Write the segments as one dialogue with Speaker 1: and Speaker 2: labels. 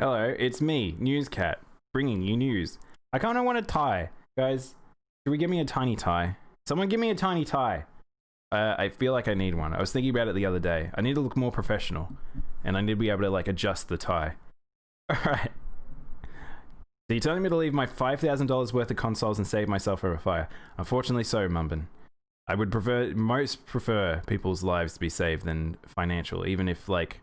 Speaker 1: Hello, it's me, Newscat, bringing you news. I kind of want a tie. Guys, should we give me a tiny tie? Someone give me a tiny tie. I feel like I need one. I was thinking about it the other day. I need to look more professional. And I need to be able to, like, adjust the tie. Alright. So you're telling me to leave my $5,000 worth of consoles and save myself from a fire? Unfortunately so, Mumbin. I would most prefer people's lives to be saved than financial, even if, like,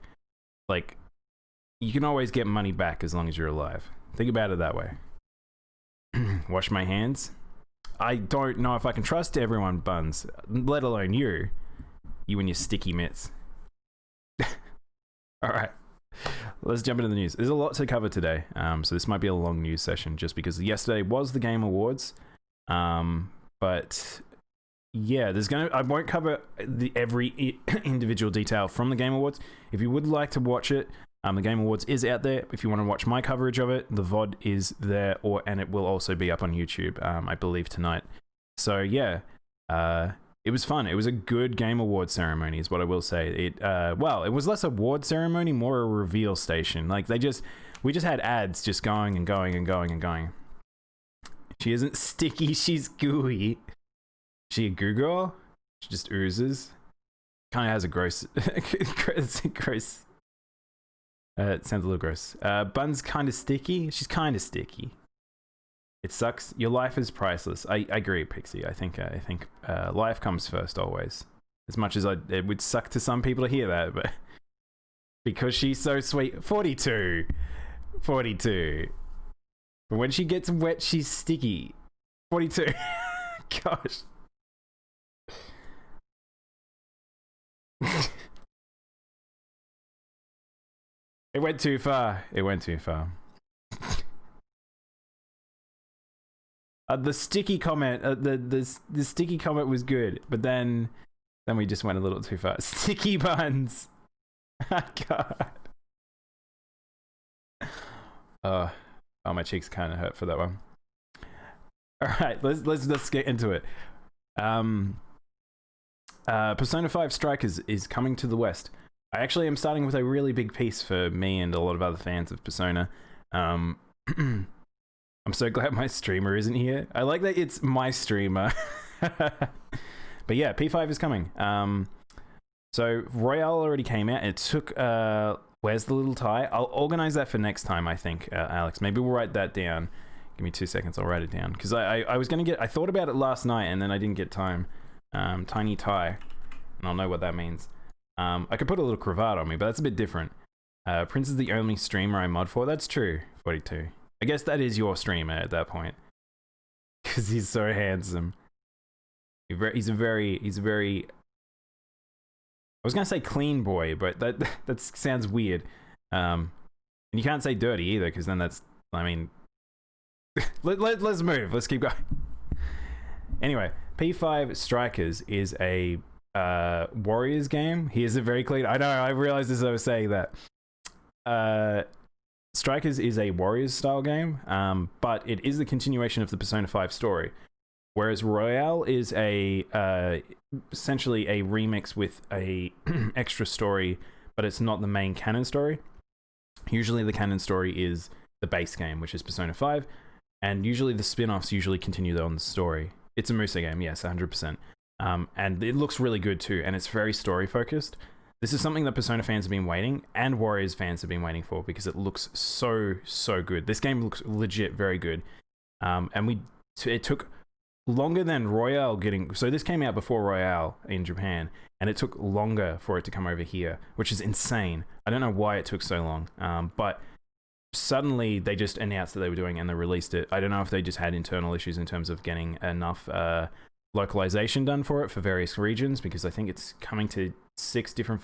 Speaker 1: you can always get money back as long as you're alive. Think about it that way. Wash my hands. I don't know if I can trust everyone, Buns, let alone you. You and your sticky mitts. Alright. Let's jump into the news. There's a lot to cover today, so this might be a long news session just because yesterday was the Game Awards. But yeah, I won't cover every individual detail from the Game Awards. If you would like to watch it, the Game Awards is out there. If you want to watch my coverage of it, the VOD is there, and it will also be up on YouTube, I believe, tonight. So yeah, it was fun. It was a good Game Awards ceremony, is what I will say. Well, it was less award ceremony, more a reveal station. Like we just had ads just going and going and going and going. She isn't sticky, she's gooey. She a goo girl? She just oozes. Kind of has a gross, gross. It sounds a little gross. Bun's kind of sticky. She's kind of sticky. It sucks. Your life is priceless. I agree, Pixie. I think life comes first always. As much as it would suck to some people to hear that, but because she's so sweet. 42. But when she gets wet, she's sticky. 42. Gosh. It went too far. The sticky comment, the sticky comment was good, but then we just went a little too far. Sticky buns. God. Oh, my cheeks kind of hurt for that one. All right, let's get into it. Persona 5 Strikers is coming to the West. I actually am starting with a really big piece for me and a lot of other fans of Persona. I'm so glad my streamer isn't here. I like that it's my streamer. But yeah, P5 is coming. So Royale already came out. It took, where's the little tie? I'll organize that for next time, I think, Alex. Maybe we'll write that down. Give me 2 seconds, I'll write it down. Because I was going to I thought about it last night and then I didn't get time. Tiny tie. And I'll know what that means. I could put a little cravat on me, but that's a bit different. Prince is the only streamer I mod for. That's true, 42. I guess that is your streamer at that point. Because he's so handsome. He's a very... I was going to say clean boy, but that sounds weird. And you can't say dirty either, because then that's... I mean... let's move. Let's keep going. Anyway, P5 Strikers is a... Warriors game. He is a very clean. I know. I realized as I was saying that. Strikers is a Warriors style game, but it is the continuation of the Persona 5 story. Whereas Royale is essentially a remix with a extra story, but it's not the main canon story. Usually, the canon story is the base game, which is Persona 5, and usually the spin-offs usually continue on the story. It's a Musa game, yes, 100%. And it looks really good too, and it's very story focused. This is something that Persona fans have been waiting, and Warriors fans have been waiting for, because it looks so good. This game looks legit very good. And it took longer than Royale getting... So this came out before Royale in Japan, and it took longer for it to come over here, which is insane. I don't know why it took so long, but suddenly they just announced that they were doing it and they released it. I don't know if they just had internal issues in terms of getting enough... localization done for it for various regions, because I think it's coming to 6 different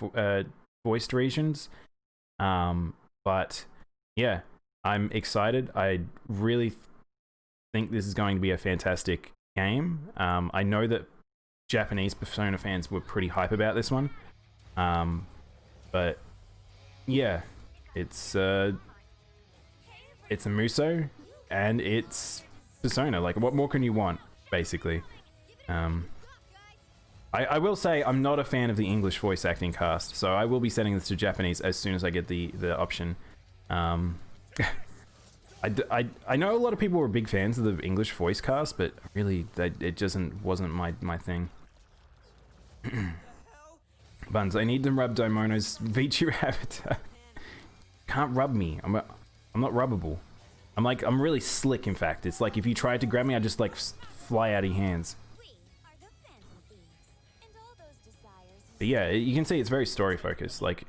Speaker 1: voiced regions. But yeah, I'm excited. I really think this is going to be a fantastic game. I know that Japanese Persona fans were pretty hype about this one. But yeah, it's a Muso and it's Persona. Like, what more can you want, basically? I will say I'm not a fan of the English voice acting cast, so I will be setting this to Japanese as soon as I get the option. I know a lot of people were big fans of the English voice cast, but really, it just wasn't my thing. Buns, I need to rub Daimono's VTuber avatar. Can't rub me. I'm not rubbable. I'm really slick, in fact. It's like if you tried to grab me, I'd just like fly out of your hands. But yeah, you can see it's very story focused. Like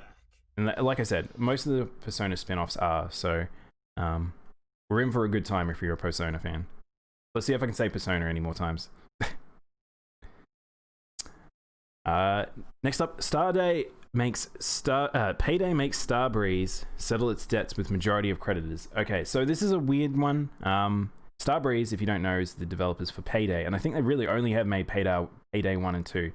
Speaker 1: I said, most of the Persona spin-offs are, so we're in for a good time if you're a Persona fan. Let's see if I can say Persona any more times. Next up, Payday makes Starbreeze settle its debts with majority of creditors. Okay, so this is a weird one. Starbreeze, if you don't know, is the developers for Payday, and I think they really only have made Payday 1 and 2.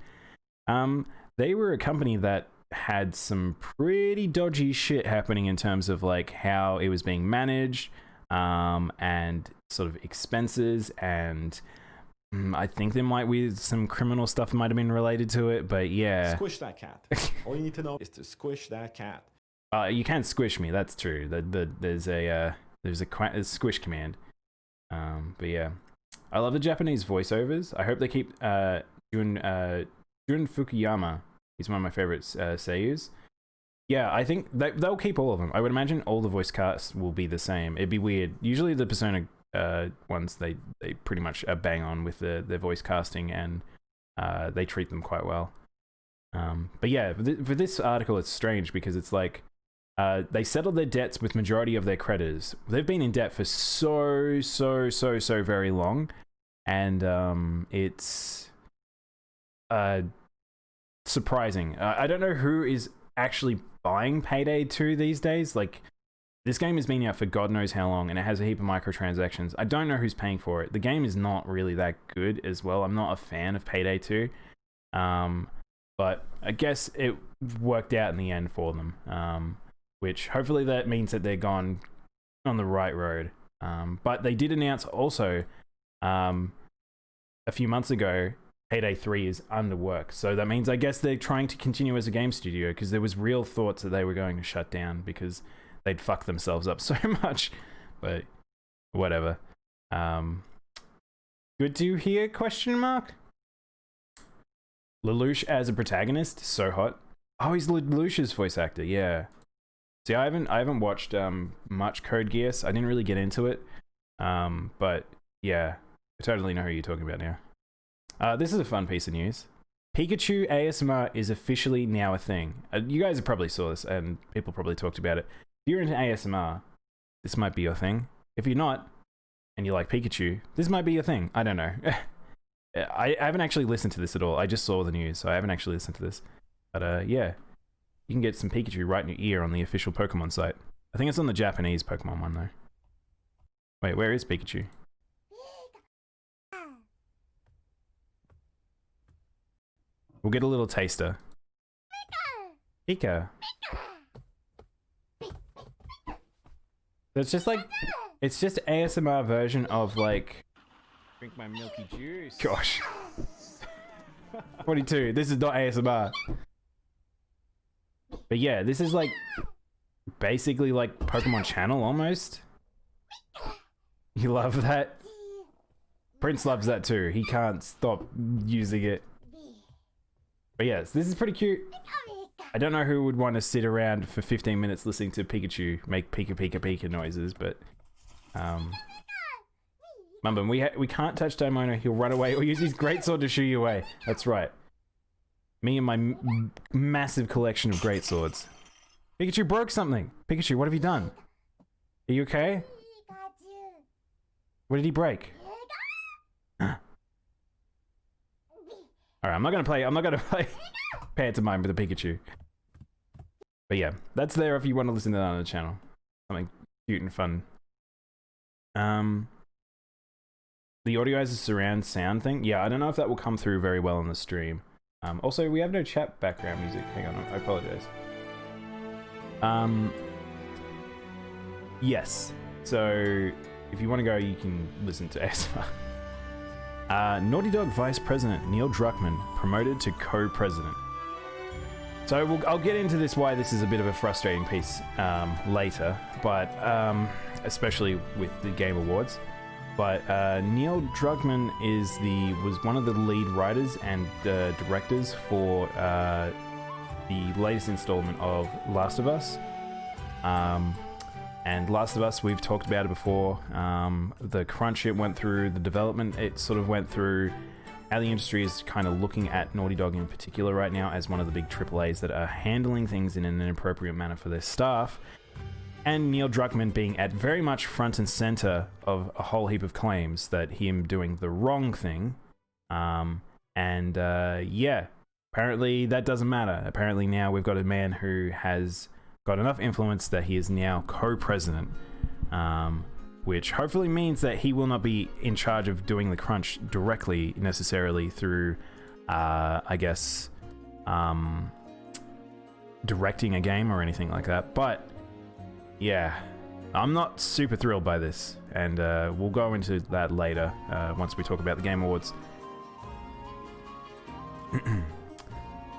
Speaker 1: They were a company that had some pretty dodgy shit happening in terms of like how it was being managed, and sort of expenses, and I think there might be some criminal stuff might have been related to it, but yeah.
Speaker 2: Squish that cat. All you need to know is to squish that cat.
Speaker 1: You can squish me, that's true. There's a squish command. But yeah, I love the Japanese voiceovers. I hope they keep Jun Fukuyama. He's one of my favorites seiyus. Yeah, I think they'll keep all of them. I would imagine all the voice casts will be the same. It'd be weird. Usually the Persona ones, they pretty much are bang on with their voice casting, and they treat them quite well. But yeah, for this article, it's strange because it's like they settled their debts with majority of their creditors. They've been in debt for so very long, and it's surprising. I don't know who is actually buying Payday 2 these days. Like, this game has been out for God knows how long, and it has a heap of microtransactions. I don't know who's paying for it. The game is not really that good as well. I'm not a fan of Payday 2. But I guess it worked out in the end for them. Which hopefully that means that they're gone on the right road. But they did announce also a few months ago, Payday 3 is under work. So that means I guess they're trying to continue as a game studio, because there was real thoughts that they were going to shut down because they'd fuck themselves up so much. But whatever. Good to hear, question mark? Lelouch as a protagonist, so hot. Oh, he's Lelouch's voice actor, yeah. See, I haven't watched much Code Geass. I didn't really get into it. But yeah, I totally know who you're talking about now. This is a fun piece of news. Pikachu ASMR is officially now a thing. You guys probably saw this, and people probably talked about it. If you're into ASMR, this might be your thing. If you're not, and you like Pikachu, this might be your thing. I don't know. I haven't actually listened to this at all. I just saw the news, so I haven't actually listened to this. But yeah, you can get some Pikachu right in your ear on the official Pokemon site. I think it's on the Japanese Pokemon one, though. Wait, where is Pikachu? We'll get a little taster. Pika. It's just like, it's just ASMR version of like, drink my milky juice. Gosh. 22, this is not ASMR. But yeah, this is like, basically like Pokemon Channel almost. You love that? Prince loves that too. He can't stop using it. But yes, this is pretty cute. I don't know who would want to sit around for 15 minutes listening to Pikachu make Pika Pika Pika noises, but remember, we can't touch Daimono. He'll run away or use his greatsword to shoo you away. That's right. Me and my massive collection of greatswords. Pikachu broke something. Pikachu, what have you done? Are you okay? What did he break? Alright, I'm not gonna play pantomime with a Pikachu. But yeah, that's there if you want to listen to that on the channel. Something cute and fun. The audio has a surround sound thing. Yeah, I don't know if that will come through very well on the stream. Also, we have no chat background music. Hang on, I apologize. Yes. So, if you want to go, you can listen to ASMR. Naughty Dog Vice President Neil Druckmann promoted to co-president. So I'll get into this, why this is a bit of a frustrating piece later, but especially with the Game Awards. But Neil Druckmann was one of the lead writers and directors for the latest installment of Last of Us. And Last of Us, we've talked about it before. The crunch it went through, the development it sort of went through, how the industry is kind of looking at Naughty Dog in particular right now as one of the big AAAs that are handling things in an inappropriate manner for their staff. And Neil Druckmann being at very much front and center of a whole heap of claims that him doing the wrong thing. Yeah, apparently that doesn't matter. Apparently now we've got a man who has got enough influence that he is now co-president, which hopefully means that he will not be in charge of doing the crunch directly necessarily through, directing a game or anything like that. But yeah, I'm not super thrilled by this, and we'll go into that later once we talk about the Game Awards.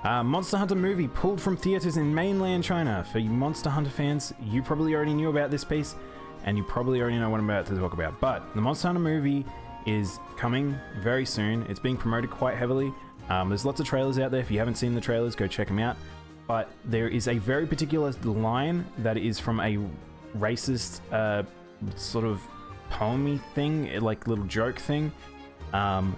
Speaker 1: Monster Hunter movie pulled from theaters in mainland China. For you Monster Hunter fans, you probably already knew about this piece, and you probably already know what I'm about to talk about. But the Monster Hunter movie is coming very soon. It's being promoted quite heavily. There's lots of trailers out there. If you haven't seen the trailers, go check them out. But there is a very particular line that is from a racist sort of poem-y thing, like little joke thing. For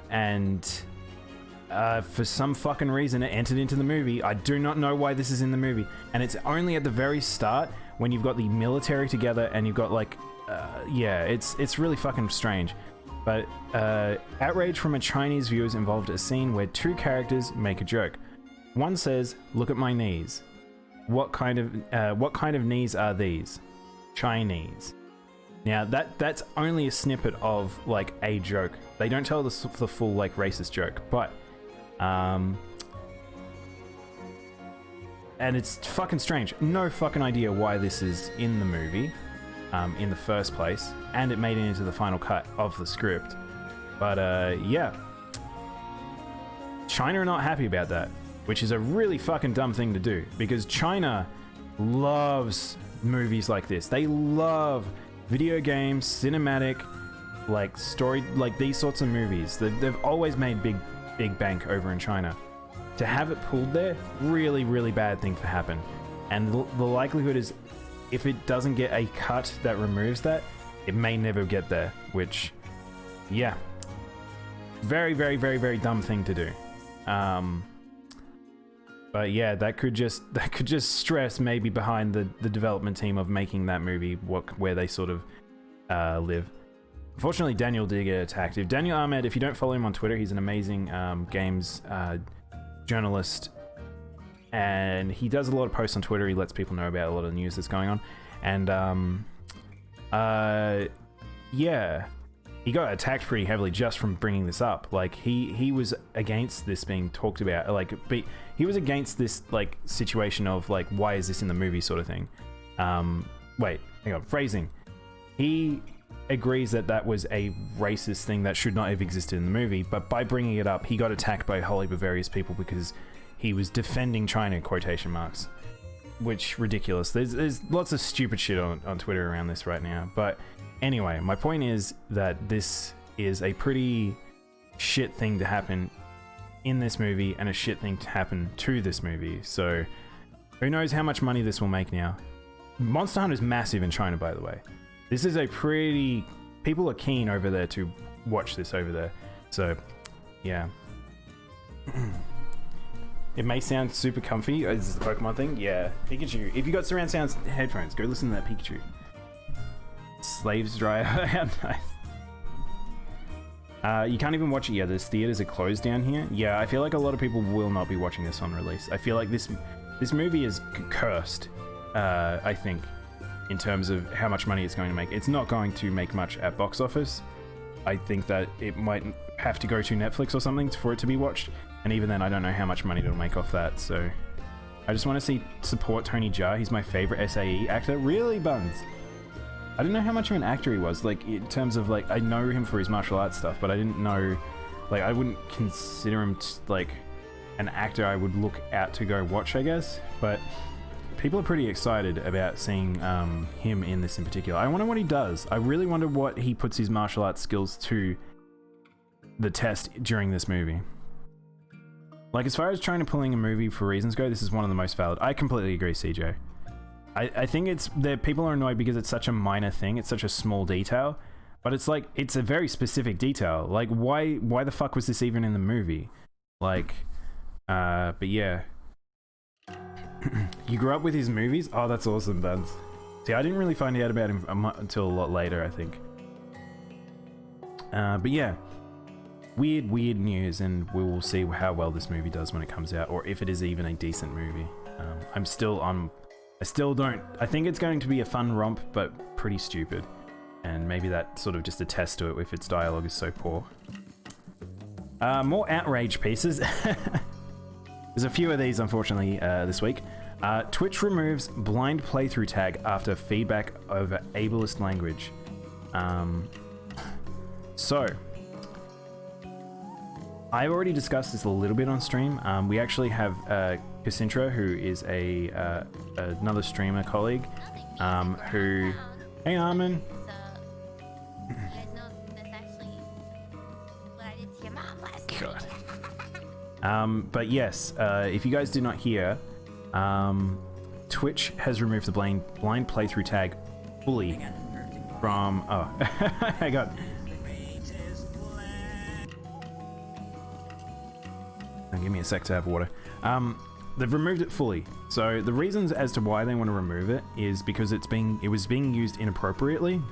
Speaker 1: some fucking reason it entered into the movie. I do not know why this is in the movie. And it's only at the very start when you've got the military together and you've got like, it's really fucking strange. But outrage from a Chinese viewers involved a scene where two characters make a joke. One says, "Look at my knees. What kind of knees are these? Chinese." Now that's only a snippet of like a joke. They don't tell the full like racist joke, but and it's fucking strange. No fucking idea why this is in the movie in the first place, and it made it into the final cut of the script. But yeah, China are not happy about that, which is a really fucking dumb thing to do, because China loves movies like this. They love video games, cinematic, like story, like these sorts of movies. They've always made big bank over in China. To have it pulled there, really, really bad thing to happen. And the likelihood is, if it doesn't get a cut that removes that, it may never get there, which, yeah, very, very, very, very dumb thing to do. But yeah, that could just stress maybe behind the development team of making that movie where they sort of live. Unfortunately, Daniel did get attacked. Daniel Ahmed, if you don't follow him on Twitter, he's an amazing games journalist, and he does a lot of posts on Twitter. He lets people know about a lot of the news that's going on, and yeah, he got attacked pretty heavily just from bringing this up. Like he was against this being talked about. Like, but he was against this like situation of like, why is this in the movie sort of thing. Wait, hang on, phrasing. He agrees that was a racist thing that should not have existed in the movie, but by bringing it up, he got attacked by a whole heap of various people because he was defending China, quotation marks, which ridiculous. There's lots of stupid shit on Twitter around this right now. But anyway, my point is that this is a pretty shit thing to happen in this movie and a shit thing to happen to this movie. So who knows how much money this will make now. Monster Hunter is massive in China, by the way. This is a pretty... People are keen over there to watch this over there. So, yeah. It may sound super comfy. Is this the Pokemon thing? Yeah. Pikachu. If you got surround sound headphones, go listen to that Pikachu. Slaves dry out. Nice. You can't even watch it yet. There's theaters are closed down here. Yeah, I feel like a lot of people will not be watching this on release. I feel like this movie is cursed, I think, in terms of how much money it's going to make. It's not going to make much at box office. I think that it might have to go to Netflix or something for it to be watched. And even then, I don't know how much money it'll make off that. So I just want to support Tony Jaa. He's my favorite SAE actor. Really, Buns? I didn't know how much of an actor he was. Like, in terms of, like, I know him for his martial arts stuff, but I didn't know, like, I wouldn't consider him, like, an actor I would look out to go watch, I guess. But people are pretty excited about seeing him in this in particular. I wonder what he does. I really wonder what he puts his martial arts skills to the test during this movie. Like, as far as trying to pulling a movie for reasons go, this is one of the most valid. I completely agree, CJ. I think it's that people are annoyed because it's such a minor thing. It's such a small detail, but it's like, it's a very specific detail. Like, why the fuck was this even in the movie? Like, but yeah. You grew up with his movies? Oh, that's awesome, Buns. See, I didn't really find out about him until a lot later, I think. But yeah. Weird news, and we will see how well this movie does when it comes out, or if it is even a decent movie. I think it's going to be a fun romp, but pretty stupid. And maybe that's sort of just a test to it if its dialogue is so poor. More outrage pieces. There's a few of these, unfortunately, this week. Twitch removes blind playthrough tag after feedback over ableist language. So, I've already discussed this a little bit on stream. We actually have Cassandra, who is another streamer colleague, who... Hey, Armin. God. But yes, if you guys did not hear, Twitch has removed the blind playthrough tag fully from... Oh, I got... Give me a sec to have water. They've removed it fully. So the reasons as to why they want to remove it is because it was being used inappropriately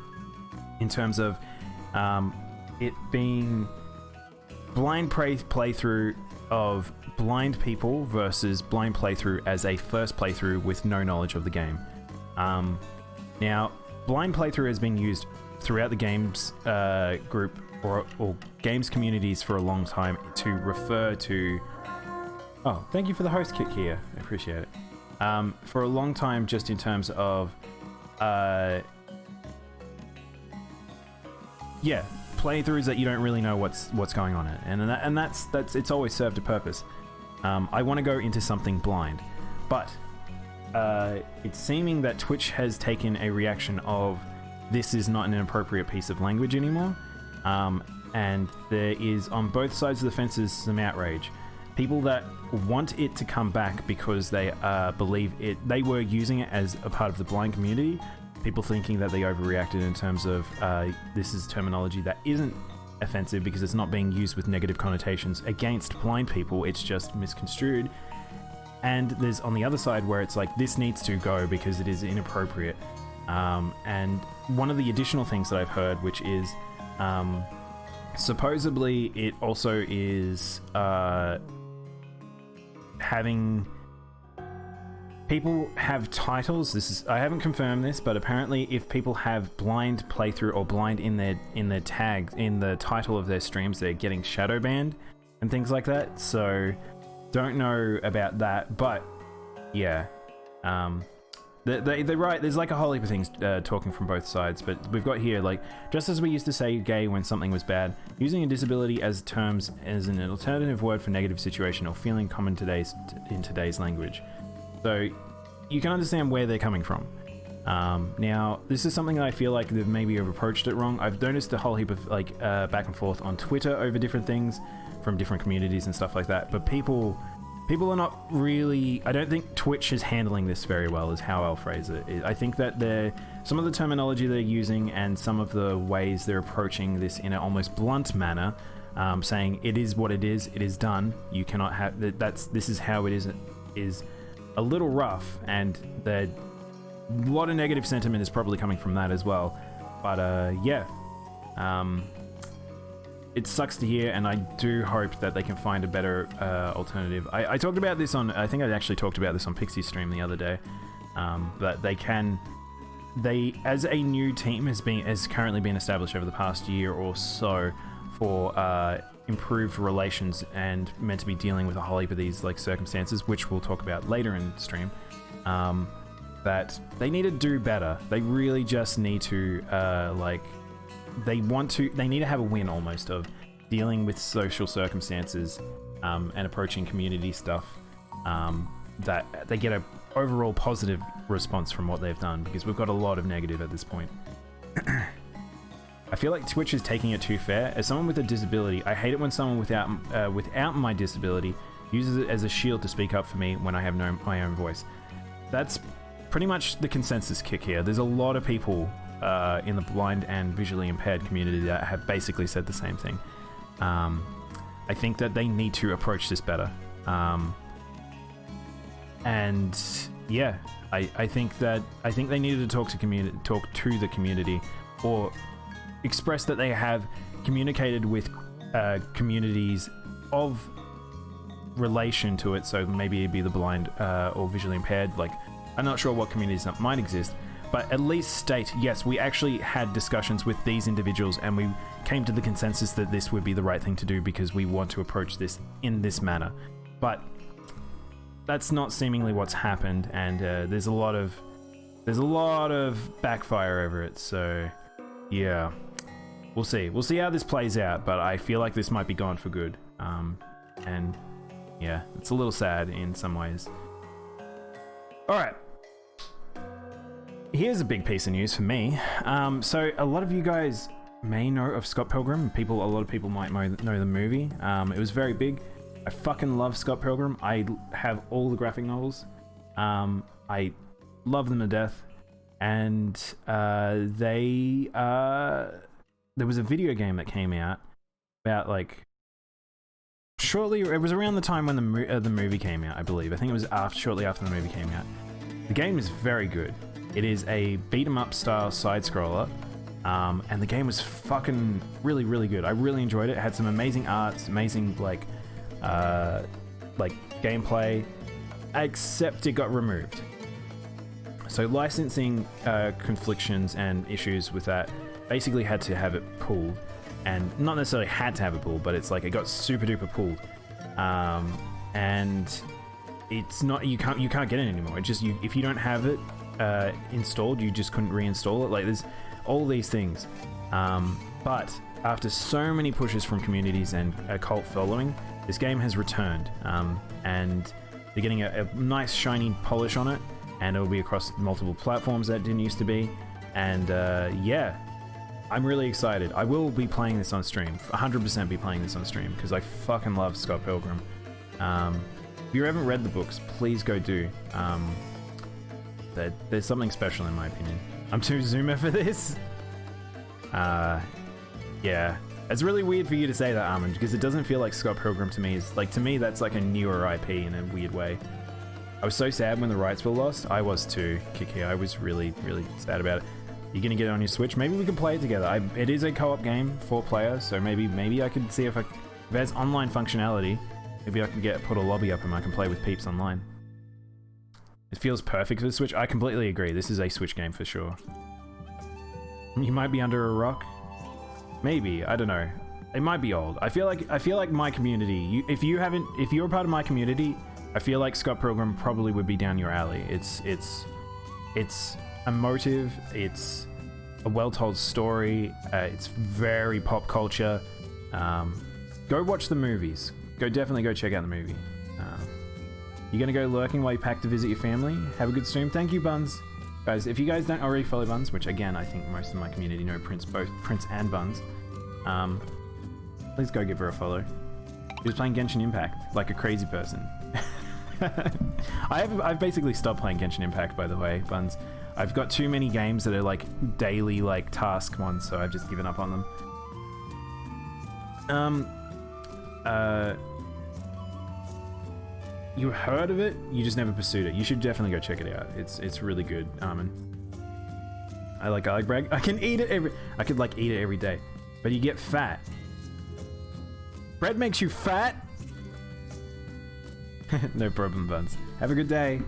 Speaker 1: in terms of it being blind playthrough of blind people versus blind playthrough as a first playthrough with no knowledge of the game. Now, blind playthrough has been used throughout the games group or games communities for a long time to refer to... Oh, thank you for the host kick here. I appreciate it. For a long time, just in terms of... yeah, playthroughs that you don't really know what's going on in, and that's it's always served a purpose. I want to go into something blind, but it's seeming that Twitch has taken a reaction of this is not an appropriate piece of language anymore, and there is on both sides of the fences some outrage. People that want it to come back because they believe they were using it as a part of the blind community. People thinking that they overreacted in terms of this is terminology that isn't offensive because it's not being used with negative connotations against blind people. It's just misconstrued. And there's on the other side where it's like, this needs to go because it is inappropriate. And one of the additional things that I've heard, which is supposedly it also is having people have titles. I haven't confirmed this, but apparently if people have blind playthrough or blind in their tags in the title of their streams, they're getting shadow banned and things like that. So don't know about that, but yeah, they're right. There's like a whole heap of things talking from both sides, but we've got here, like, just as we used to say gay when something was bad, using a disability as terms as an alternative word for negative situation or feeling common in today's language. So you can understand where they're coming from. Now, this is something that I feel like they've maybe approached it wrong. I've noticed a whole heap of like back and forth on Twitter over different things from different communities and stuff like that, but people are not really... I don't think Twitch is handling this very well, is how I'll phrase it. I think that some of the terminology they're using and some of the ways they're approaching this in an almost blunt manner, saying it is what it is done, you cannot have... this is how it is a little rough, and a lot of negative sentiment is probably coming from that as well. But yeah. It sucks to hear, and I do hope that they can find a better alternative. I talked about this on... I think I actually talked about this on Pixie's stream the other day. But they, as a new team, has currently been established over the past year or so for improved relations and meant to be dealing with a whole heap of these like circumstances, which we'll talk about later in the stream. That they need to do better. They really just need to they need to have a win almost of dealing with social circumstances and approaching community stuff that they get overall positive response from what they've done, because we've got a lot of negative at this point. I feel like Twitch is taking it too fair. As someone with a disability, I hate it when someone without my disability uses it as a shield to speak up for me when I have my own voice. That's pretty much the consensus kick here. There's a lot of people in the blind and visually impaired community that have basically said the same thing. I think that they need to approach this better. And yeah, I think they needed to talk to the community, or express that they have communicated with communities of relation to it. So maybe it'd be the blind or visually impaired. Like, I'm not sure what communities that might exist, but at least state, yes, we actually had discussions with these individuals and we came to the consensus that this would be the right thing to do because we want to approach this in this manner. But that's not seemingly what's happened, and there's a lot of backfire over it. So yeah, we'll see how this plays out, but I feel like this might be gone for good. And yeah, it's a little sad in some ways. All right. Here's a big piece of news for me. So a lot of you guys may know of Scott Pilgrim. A lot of people might know the movie. It was very big. I fucking love Scott Pilgrim. I have all the graphic novels. I love them to death. And there was a video game that came out about like shortly. It was around the time when the movie came out, I believe. I think it was shortly after the movie came out. The game is very good. It is a beat 'em up style side scroller, and the game was fucking really, really good. I really enjoyed it. It had some amazing arts, amazing like gameplay, except it got removed. So licensing conflictions and issues with that basically had to have it pulled, and not necessarily had to have it pulled, but it's like it got super duper pulled, and it's not you can't get it anymore. It just if you don't have it installed, you just couldn't reinstall it. Like there's all these things, but after so many pushes from communities and a cult following, this game has returned, and they're getting a nice shiny polish on it, and it'll be across multiple platforms that didn't used to be. And yeah, I'm really excited. I will be playing this on stream, 100% be playing this on stream, because I fucking love Scott Pilgrim. If you haven't read the books, please go do. There's something special in my opinion. I'm too zoomer for this. Yeah, it's really weird for you to say that, Armand, because it doesn't feel like Scott Pilgrim to me. To me, that's like a newer IP in a weird way. I was so sad when the rights were lost. I was too, Kiki. I was really, really sad about it. You're gonna get it on your Switch? Maybe we can play it together. It is a co-op game, 4-player, so maybe I could see if it has online functionality. Maybe I can put a lobby up and I can play with peeps online. It feels perfect for the Switch. I completely agree. This is a Switch game for sure. You might be under a rock. Maybe, I don't know. It might be old. I feel like my community. If you're a part of my community, I feel like Scott Pilgrim probably would be down your alley. It's emotive. It's a well-told story. It's very pop culture. Go watch the movies. Definitely go check out the movie. You're gonna go lurking while you pack to visit your family. Have a good stream. Thank you, Buns. Guys, if you guys don't already follow Buns, which again I think most of my community know both Prince and Buns, please go give her a follow. She's playing Genshin Impact like a crazy person. I've basically stopped playing Genshin Impact, by the way, Buns. I've got too many games that are like daily like task ones, so I've just given up on them. You heard of it, you just never pursued it. You should definitely go check it out. It's really good, Armin. I like garlic bread. I could eat it every day, but you get fat. Bread makes you fat. No problem, Buns. Have a good day.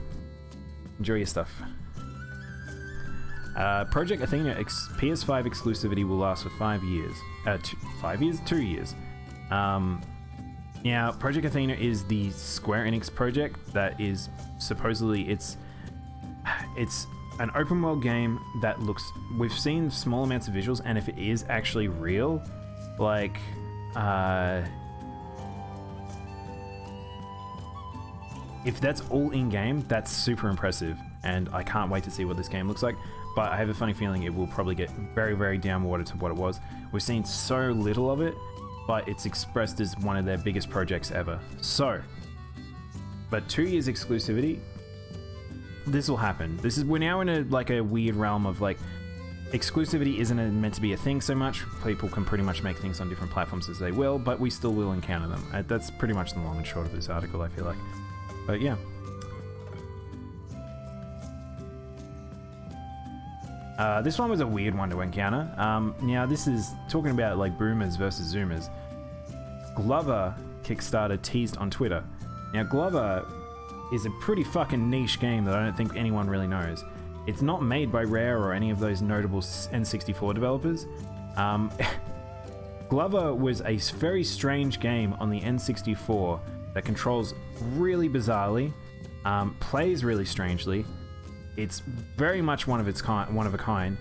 Speaker 1: Enjoy your stuff. Project Athena PS5 exclusivity will last for 5 years. 2 years. Now, Project Athena is the Square Enix project that is supposedly it's an open world game that looks. We've seen small amounts of visuals, and if it is actually real, like if that's all in-game, that's super impressive, and I can't wait to see what this game looks like. But I have a funny feeling it will probably get very, very downwater to what it was. We've seen so little of it, but it's expressed as one of their biggest projects ever. So, but 2 years exclusivity, this will happen. We're now in a weird realm of like, exclusivity isn't meant to be a thing so much. People can pretty much make things on different platforms as they will, but we still will encounter them. That's pretty much the long and short of this article, I feel like. But yeah. This one was a weird one to encounter. Now this is talking about like boomers versus zoomers. Glover Kickstarter teased on Twitter. Now Glover is a pretty fucking niche game that I don't think anyone really knows. It's not made by Rare or any of those notable N64 developers. Glover was a very strange game on the N64 that controls really bizarrely, plays really strangely. It's very much one of a kind,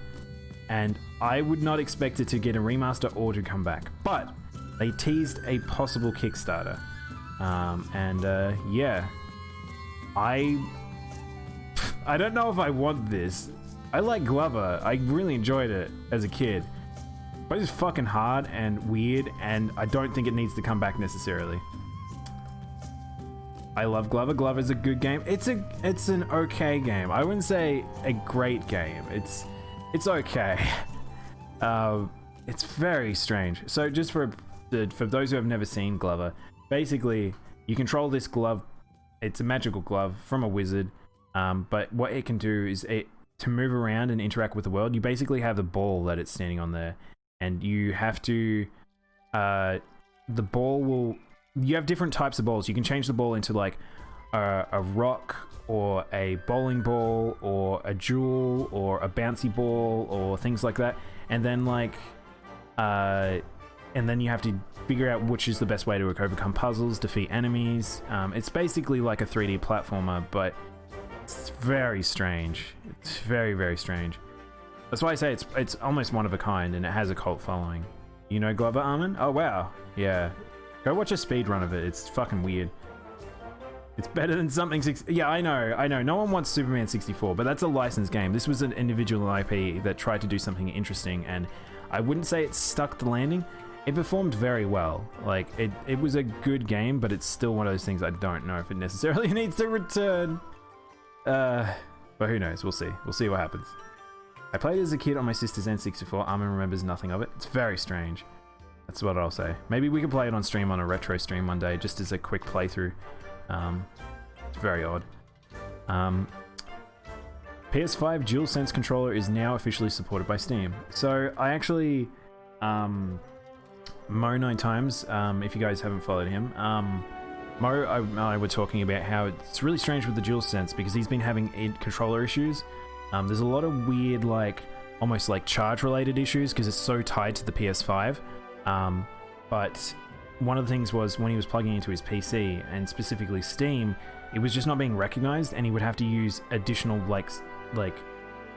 Speaker 1: and I would not expect it to get a remaster or to come back. But they teased a possible Kickstarter, yeah, I don't know if I want this. I like Glover. I really enjoyed it as a kid, but it's fucking hard and weird, and I don't think it needs to come back necessarily. I love Glover. Glover's a good game. It's an okay game. I wouldn't say a great game. It's okay. It's very strange. So just for those who have never seen Glover, basically you control this glove. It's a magical glove from a wizard. But what it can do is to move around and interact with the world. You basically have the ball that it's standing on there, and you have to. The ball will. You have different types of balls. You can change the ball into like a rock or a bowling ball or a jewel or a bouncy ball or things like that. And then and then you have to figure out which is the best way to overcome puzzles, defeat enemies. It's basically like a 3D platformer, but it's very strange. It's very, very strange. That's why I say it's almost one of a kind, and it has a cult following. You know Glover, Armin? Oh wow, yeah. Go watch a speed run of it. It's fucking weird. It's better than something. Yeah, I know. No one wants Superman 64, but that's a licensed game. This was an individual IP that tried to do something interesting, and I wouldn't say it stuck the landing. It performed very well. Like it was a good game, but it's still one of those things I don't know if it necessarily needs to return. But who knows? We'll see. We'll see what happens. I played as a kid on my sister's N64. Armin remembers nothing of it. It's very strange. That's what I'll say. Maybe we can play it on stream, on a retro stream one day, just as a quick playthrough. It's very odd. PS5 DualSense controller is now officially supported by Steam. So I actually, Mo 9 times, if you guys haven't followed him, Mo and I were talking about how it's really strange with the DualSense because he's been having controller issues. There's a lot of weird, like, almost like charge-related issues because it's so tied to the PS5. But one of the things was when he was plugging into his PC, and specifically Steam, it was just not being recognized, and he would have to use additional like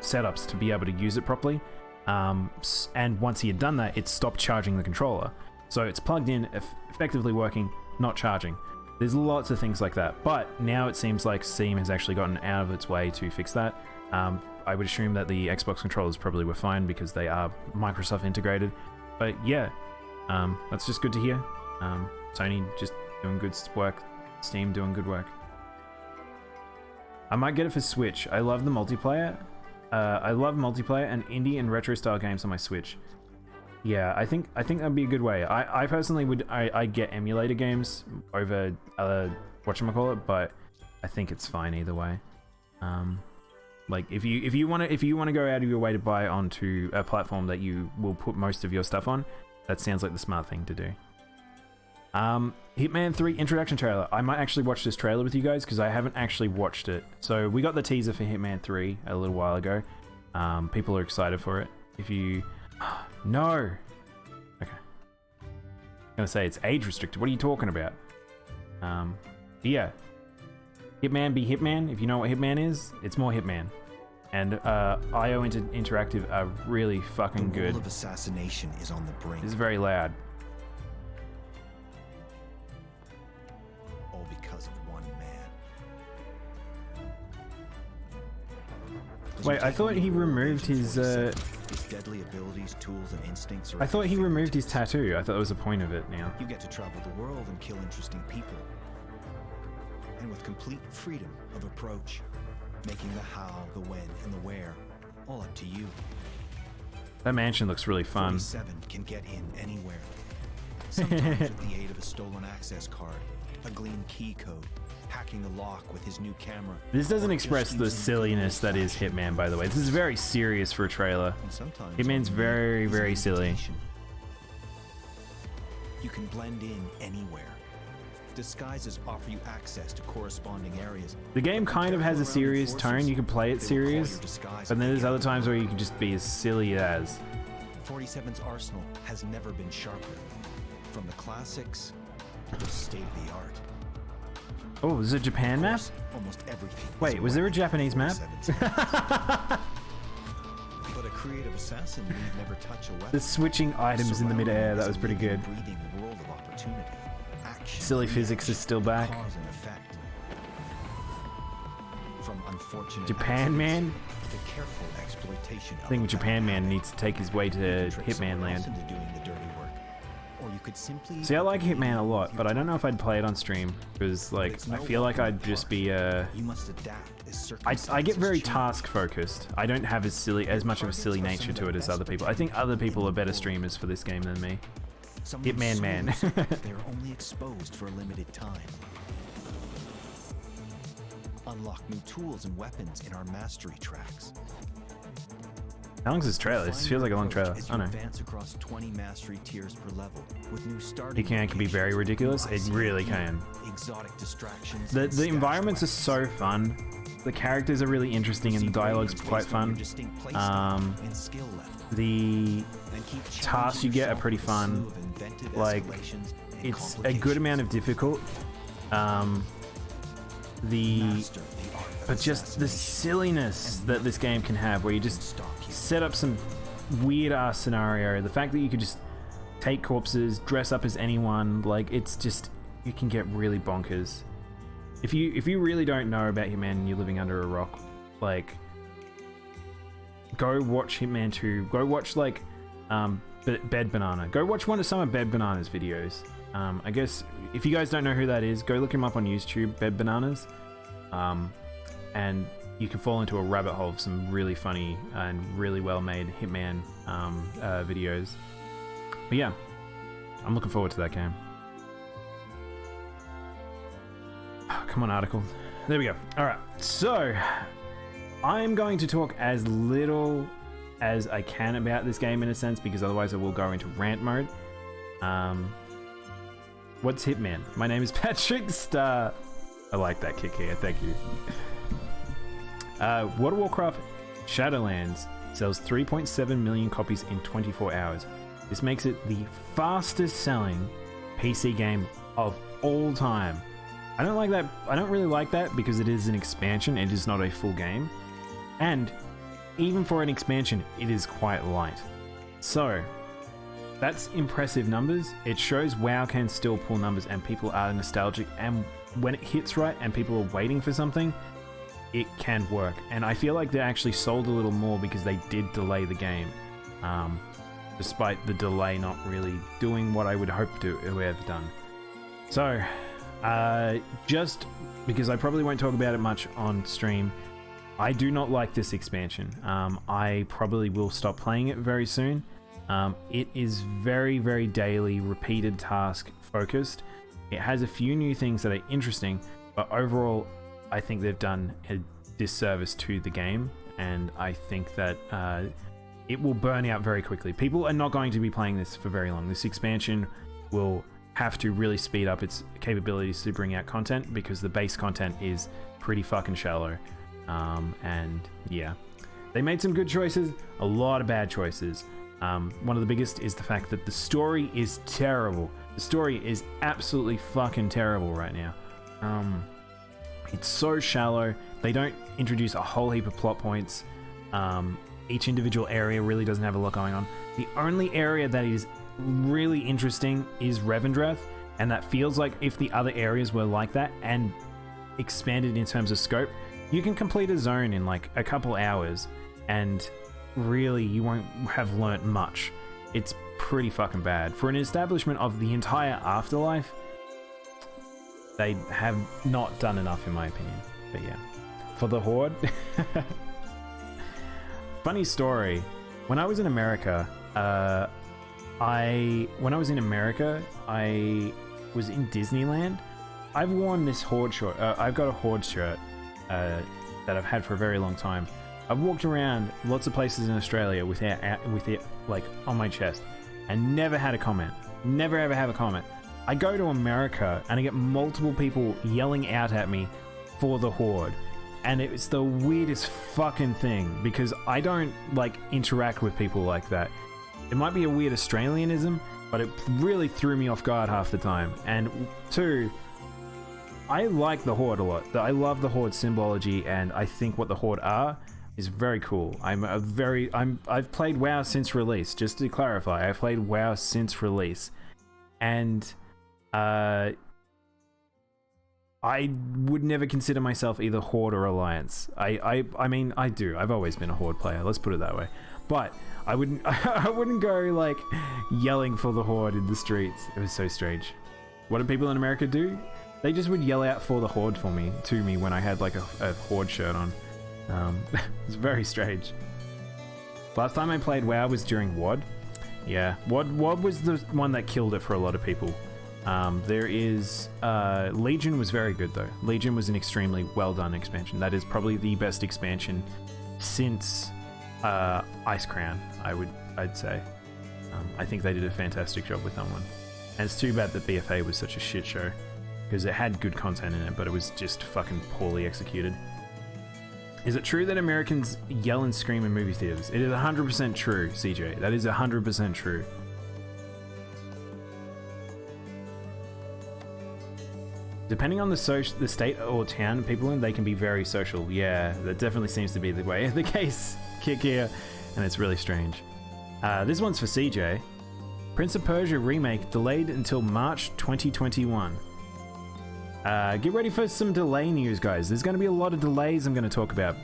Speaker 1: setups to be able to use it properly. And once he had done that, it stopped charging the controller. So it's plugged in, effectively working, not charging. There's lots of things like that, but now it seems like Steam has actually gotten out of its way to fix that. I would assume that the Xbox controllers probably were fine because they are Microsoft integrated. But yeah, that's just good to hear. Sony just doing good work, Steam doing good work. I might get it for Switch. I love the multiplayer. I love multiplayer and indie and retro style games on my Switch. Yeah, I think that'd be a good way. I personally would I get emulator games over whatchamacallit, but I think it's fine either way. Like if you want to go out of your way to buy onto a platform that you will put most of your stuff on, that sounds like the smart thing to do. Hitman 3 introduction trailer. I might actually watch this trailer with you guys because I haven't actually watched it. So we got the teaser for Hitman 3 a little while ago. People are excited for it. If you... No! Okay. I'm gonna say it's age restricted. What are you talking about? Yeah. Hitman be Hitman. If you know what Hitman is, it's more Hitman. And IO Interactive are really fucking good.
Speaker 3: The wall of assassination is on the brink.
Speaker 1: This is very loud.
Speaker 3: All because of one man.
Speaker 1: Wait, I thought he removed his.
Speaker 3: His deadly abilities, tools, and instincts are
Speaker 1: I thought he
Speaker 3: at your
Speaker 1: removed his
Speaker 3: fingertips.
Speaker 1: tattoo. I thought that was the point of it now.
Speaker 3: You get to travel the world and kill interesting people. And with complete freedom of approach, making the how, the when, and the where all up to you.
Speaker 1: That mansion looks really fun.
Speaker 3: 47 can get in anywhere. Sometimes with the aid of a stolen access card, a gleam key code, hacking a lock with his new camera.
Speaker 1: This doesn't
Speaker 3: or just
Speaker 1: express the
Speaker 3: using
Speaker 1: silliness that is Hitman, by the way. This is very serious for a trailer.
Speaker 3: And sometimes
Speaker 1: Hitman's
Speaker 3: all you
Speaker 1: very,
Speaker 3: need is
Speaker 1: very
Speaker 3: an
Speaker 1: silly.
Speaker 3: invitation. You can blend in anywhere. Disguises offer you access to corresponding areas.
Speaker 1: The game kind of has a serious tone. You can play it
Speaker 3: They will call your
Speaker 1: serious,
Speaker 3: disguise
Speaker 1: but then there's
Speaker 3: again.
Speaker 1: other times where you can just be as silly as.
Speaker 3: 47's arsenal has never been sharper. From the classics to the state of the art.
Speaker 1: Oh, was it a Japan map?
Speaker 3: Almost everything. is
Speaker 1: Wait, was there a Japanese map?
Speaker 3: 47's hands. But a creative assassin need never touch a weapon.
Speaker 1: The switching items in the midair, that was pretty good.
Speaker 3: Breathing world of opportunity. Action,
Speaker 1: Silly physics is still back.
Speaker 3: cause and effect. From unfortunate
Speaker 1: Japan Man?
Speaker 3: accidents to careful exploitation.
Speaker 1: I think
Speaker 3: of a
Speaker 1: Japan
Speaker 3: bad
Speaker 1: Man
Speaker 3: habit.
Speaker 1: needs to take his way
Speaker 3: You
Speaker 1: to
Speaker 3: can trick
Speaker 1: Hitman
Speaker 3: someone else
Speaker 1: Land.
Speaker 3: into doing the dirty work. Or you could simply
Speaker 1: See, I like Hitman a lot, but I don't know if I'd play it on stream because, like, I feel like I'd just be
Speaker 3: You must adapt as
Speaker 1: I get very
Speaker 3: circumstances change.
Speaker 1: task focused. I don't have as much of a silly nature to it as other people. I think other people are better streamers for this game than me.
Speaker 3: Some
Speaker 1: Hitman
Speaker 3: souls,
Speaker 1: Man.
Speaker 3: they're only exposed for a limited time. Unlock new tools and weapons in our mastery tracks.
Speaker 1: How long's this trailer? This feels like a long trailer.
Speaker 3: As
Speaker 1: I
Speaker 3: you
Speaker 1: know.
Speaker 3: advance across 20 mastery tiers per level, with new starting
Speaker 1: It can be very
Speaker 3: locations,
Speaker 1: ridiculous.
Speaker 3: new
Speaker 1: It really
Speaker 3: ICP,
Speaker 1: can.
Speaker 3: Exotic distractions.
Speaker 1: The
Speaker 3: and
Speaker 1: the
Speaker 3: stashed
Speaker 1: environments are
Speaker 3: weapons.
Speaker 1: so fun. The characters are really interesting and the dialogue's quite fun.
Speaker 3: And
Speaker 1: The tasks you get are pretty fun. Like, it's a good amount of difficult. But just the silliness that this game can have, where you just set up some weird ass scenario. The fact that you could just take corpses, dress up as anyone, like, it's just, you can get really bonkers. If you really don't know about Hitman and you're living under a rock, like, go watch Hitman 2. Go watch, like, Bed Banana. Go watch some of Bed Banana's videos. I guess if you guys don't know who that is, go look him up on YouTube, Bed Bananas. And you can fall into a rabbit hole of some really funny and really well-made Hitman videos. But yeah, I'm looking forward to that game. Oh, come on, article. There we go. All right, so I'm going to talk as little as I can about this game in a sense, because otherwise I will go into rant mode. What's Hitman? My name is Patrick Starr. I like that kick here, thank you. World of Warcraft Shadowlands sells 3.7 million copies in 24 hours. This makes it the fastest selling PC game of all time. I don't like that. I don't really like that because it is an expansion. It is not a full game. And even for an expansion, it is quite light. So that's impressive numbers. It shows WoW can still pull numbers and people are nostalgic, and when it hits right and people are waiting for something, it can work. And I feel like they actually sold a little more because they did delay the game, despite the delay not really doing what I would hope to have done. So just because I probably won't talk about it much on stream, I do not like this expansion. I probably will stop playing it very soon. It is very, very daily, repeated task focused. It has a few new things that are interesting, but overall, I think they've done a disservice to the game, and I think that it will burn out very quickly. People are not going to be playing this for very long. This expansion will have to really speed up its capabilities to bring out content, because the base content is pretty fucking shallow. And yeah, they made some good choices, a lot of bad choices. One of the biggest is the fact that the story is terrible. The story is absolutely fucking terrible right now. It's so shallow. They don't introduce a whole heap of plot points. Each individual area really doesn't have a lot going on. The only area that is really interesting is Revendreth, and that feels like if the other areas were like that and expanded in terms of scope, You can complete a zone in like a couple hours, and really you won't have learnt much. It's pretty fucking bad. For an establishment of the entire afterlife, they have not done enough in my opinion. But yeah. For the Horde. Funny story. When I was in America, I was in Disneyland. I've worn this Horde shirt. I've got a Horde shirt that I've had for a very long time. I've walked around lots of places in Australia with it like on my chest, and never had a comment. Never ever have a comment. I go to America and I get multiple people yelling out at me for the Horde, and it's the weirdest fucking thing because I don't like interact with people like that. It might be a weird Australianism, but it really threw me off guard half the time. And two, I like the Horde a lot. I love the Horde symbology, and I think what the Horde are is very cool. I've played WoW since release. Just to clarify, I've played WoW since release, and I would never consider myself either Horde or Alliance. I mean, I do. I've always been a Horde player. Let's put it that way. But I wouldn't go like yelling for the Horde in the streets. It was so strange. What did people in America do? They just would yell out for the Horde to me when I had like a Horde shirt on. It's very strange. Last time I played WoW was during WoD. Yeah, WoD was the one that killed it for a lot of people. There is Legion was very good though. Legion was an extremely well done expansion. That is probably the best expansion since Ice Crown. I'd say. I think they did a fantastic job with that one. And it's too bad that BFA was such a shit show, because it had good content in it, but it was just fucking poorly executed. Is it true that Americans yell and scream in movie theaters? It is 100% true, CJ. That is 100% true. Depending on the state or town people in, they can be very social. Yeah, that definitely seems to be the case. Kick here, and it's really strange. This one's for CJ. Prince of Persia remake delayed until March 2021. Get ready for some delay news, guys. There's going to be a lot of delays I'm going to talk about.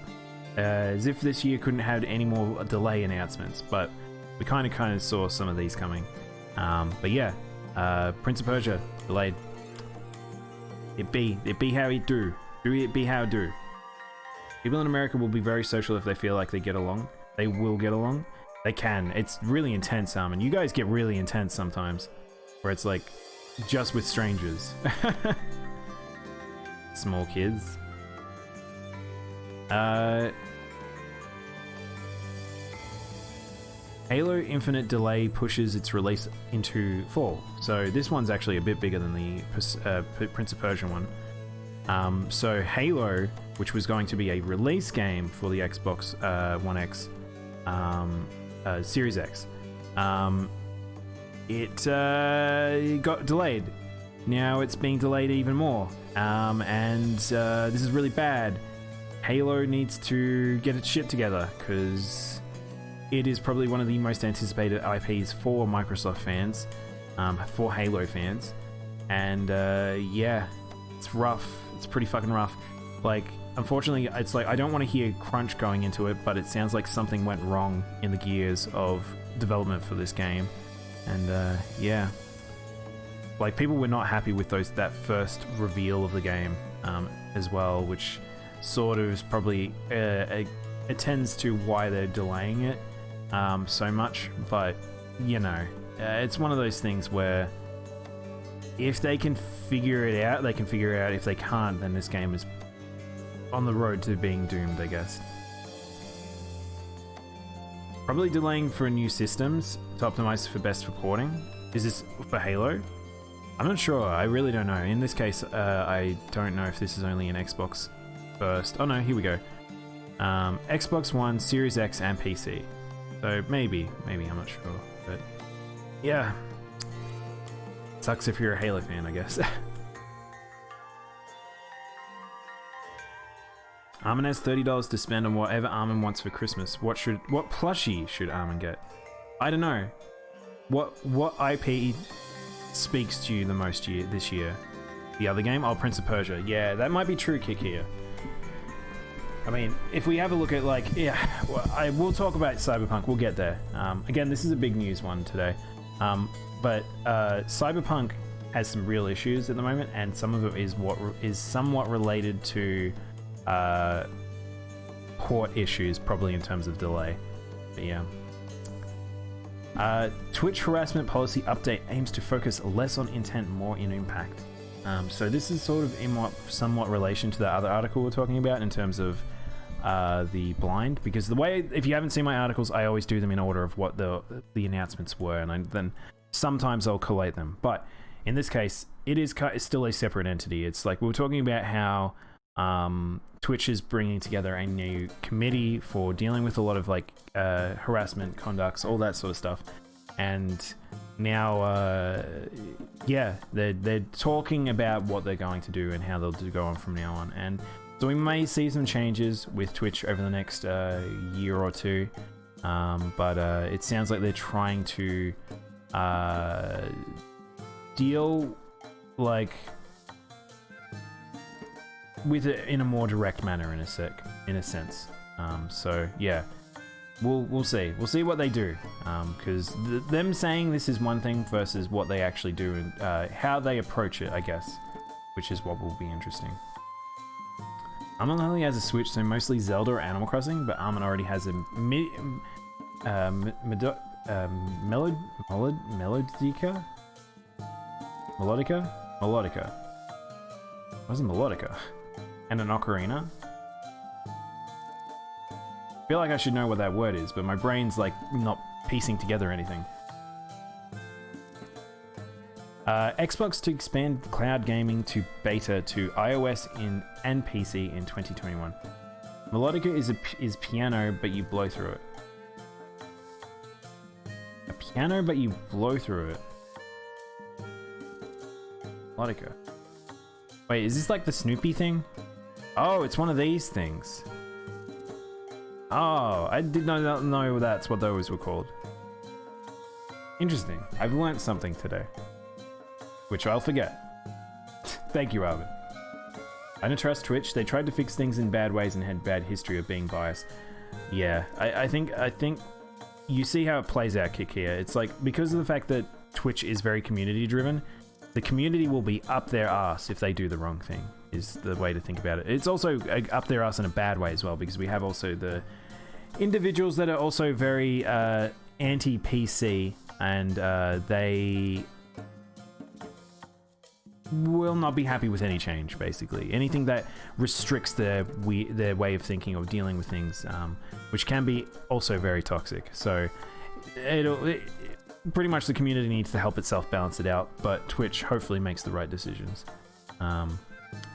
Speaker 1: As if this year couldn't have any more delay announcements, but we kind of saw some of these coming. But yeah, Prince of Persia delayed. It be how it do. It be how it do. People in America will be very social if they feel like they get along. They will get along. They can. It's really intense, and you guys get really intense sometimes, where it's like just with strangers. Small kids. Halo Infinite delay pushes its release into fall. So this one's actually a bit bigger than the Prince of Persia one. So Halo, which was going to be a release game for the Xbox One X, Series X, it got delayed. Now it's being delayed even more. And this is really bad. Halo needs to get its shit together, because it is probably one of the most anticipated IPs for Microsoft fans, for Halo fans. And yeah, it's rough. It's pretty fucking rough. Like, unfortunately, it's like I don't want to hear crunch going into it, but it sounds like something went wrong in the gears of development for this game. And yeah. Like, people were not happy with that first reveal of the game as well, which sort of is probably attends to why they're delaying it so much. But, you know, it's one of those things where if they can figure it out, they can figure it out. If they can't, then this game is on the road to being doomed, I guess. Probably delaying for new systems to optimize for best for porting. Is this for Halo? I'm not sure. I really don't know. In this case, I don't know if this is only an Xbox first. Oh no, here we go. Xbox One, Series X, and PC. So maybe, I'm not sure. But yeah, sucks if you're a Halo fan, I guess. Armin has $30 to spend on whatever Armin wants for Christmas. What plushie should Armin get? I don't know. What IP speaks to you the most this year? The other game? Oh, Prince of Persia. Yeah, that might be true, Kick here. I mean, if we have a look at like, yeah, well, we'll talk about Cyberpunk. We'll get there. Again, this is a big news one today. But Cyberpunk has some real issues at the moment, and some of it is somewhat related to port issues, probably in terms of delay. But yeah. Twitch harassment policy update aims to focus less on intent, more in impact. So this is sort of in somewhat relation to the other article we're talking about in terms of the blind, because the way, if you haven't seen my articles, I always do them in order of what the announcements were, and then sometimes I'll collate them. But in this case, it's still a separate entity. It's like we were talking about how Twitch is bringing together a new committee for dealing with a lot of like harassment conducts, all that sort of stuff, and now yeah, they're talking about what they're going to do and how they'll go on from now on. And so we may see some changes with Twitch over the next year or two, but it sounds like they're trying to deal like with it in a more direct manner, in a sense. So yeah, we'll see what they do, because them saying this is one thing versus what they actually do and how they approach it, I guess, which is what will be interesting. Armin only has a Switch, so mostly Zelda or Animal Crossing, but Armin already has a Melodica. What's a Melodica? And an ocarina. I feel like I should know what that word is, but my brain's like not piecing together anything. Xbox to expand cloud gaming to beta to iOS and PC in 2021. Melodica is piano, but you blow through it. A piano, but you blow through it. Melodica. Wait, is this like the Snoopy thing? Oh, it's one of these things. Oh, I did not know that's what those were called. Interesting. I've learnt something today, which I'll forget. Thank you, Arvin. I don't trust Twitch. They tried to fix things in bad ways and had bad history of being biased. Yeah, I think you see how it plays out, Kick here. It's like, because of the fact that Twitch is very community driven, the community will be up their ass if they do the wrong thing, is the way to think about it. It's also up their ass in a bad way as well, because we have also the individuals that are also very anti-PC, and they will not be happy with any change, basically. Anything that restricts their way of thinking or dealing with things, which can be also very toxic. So pretty much the community needs to help itself balance it out, but Twitch hopefully makes the right decisions.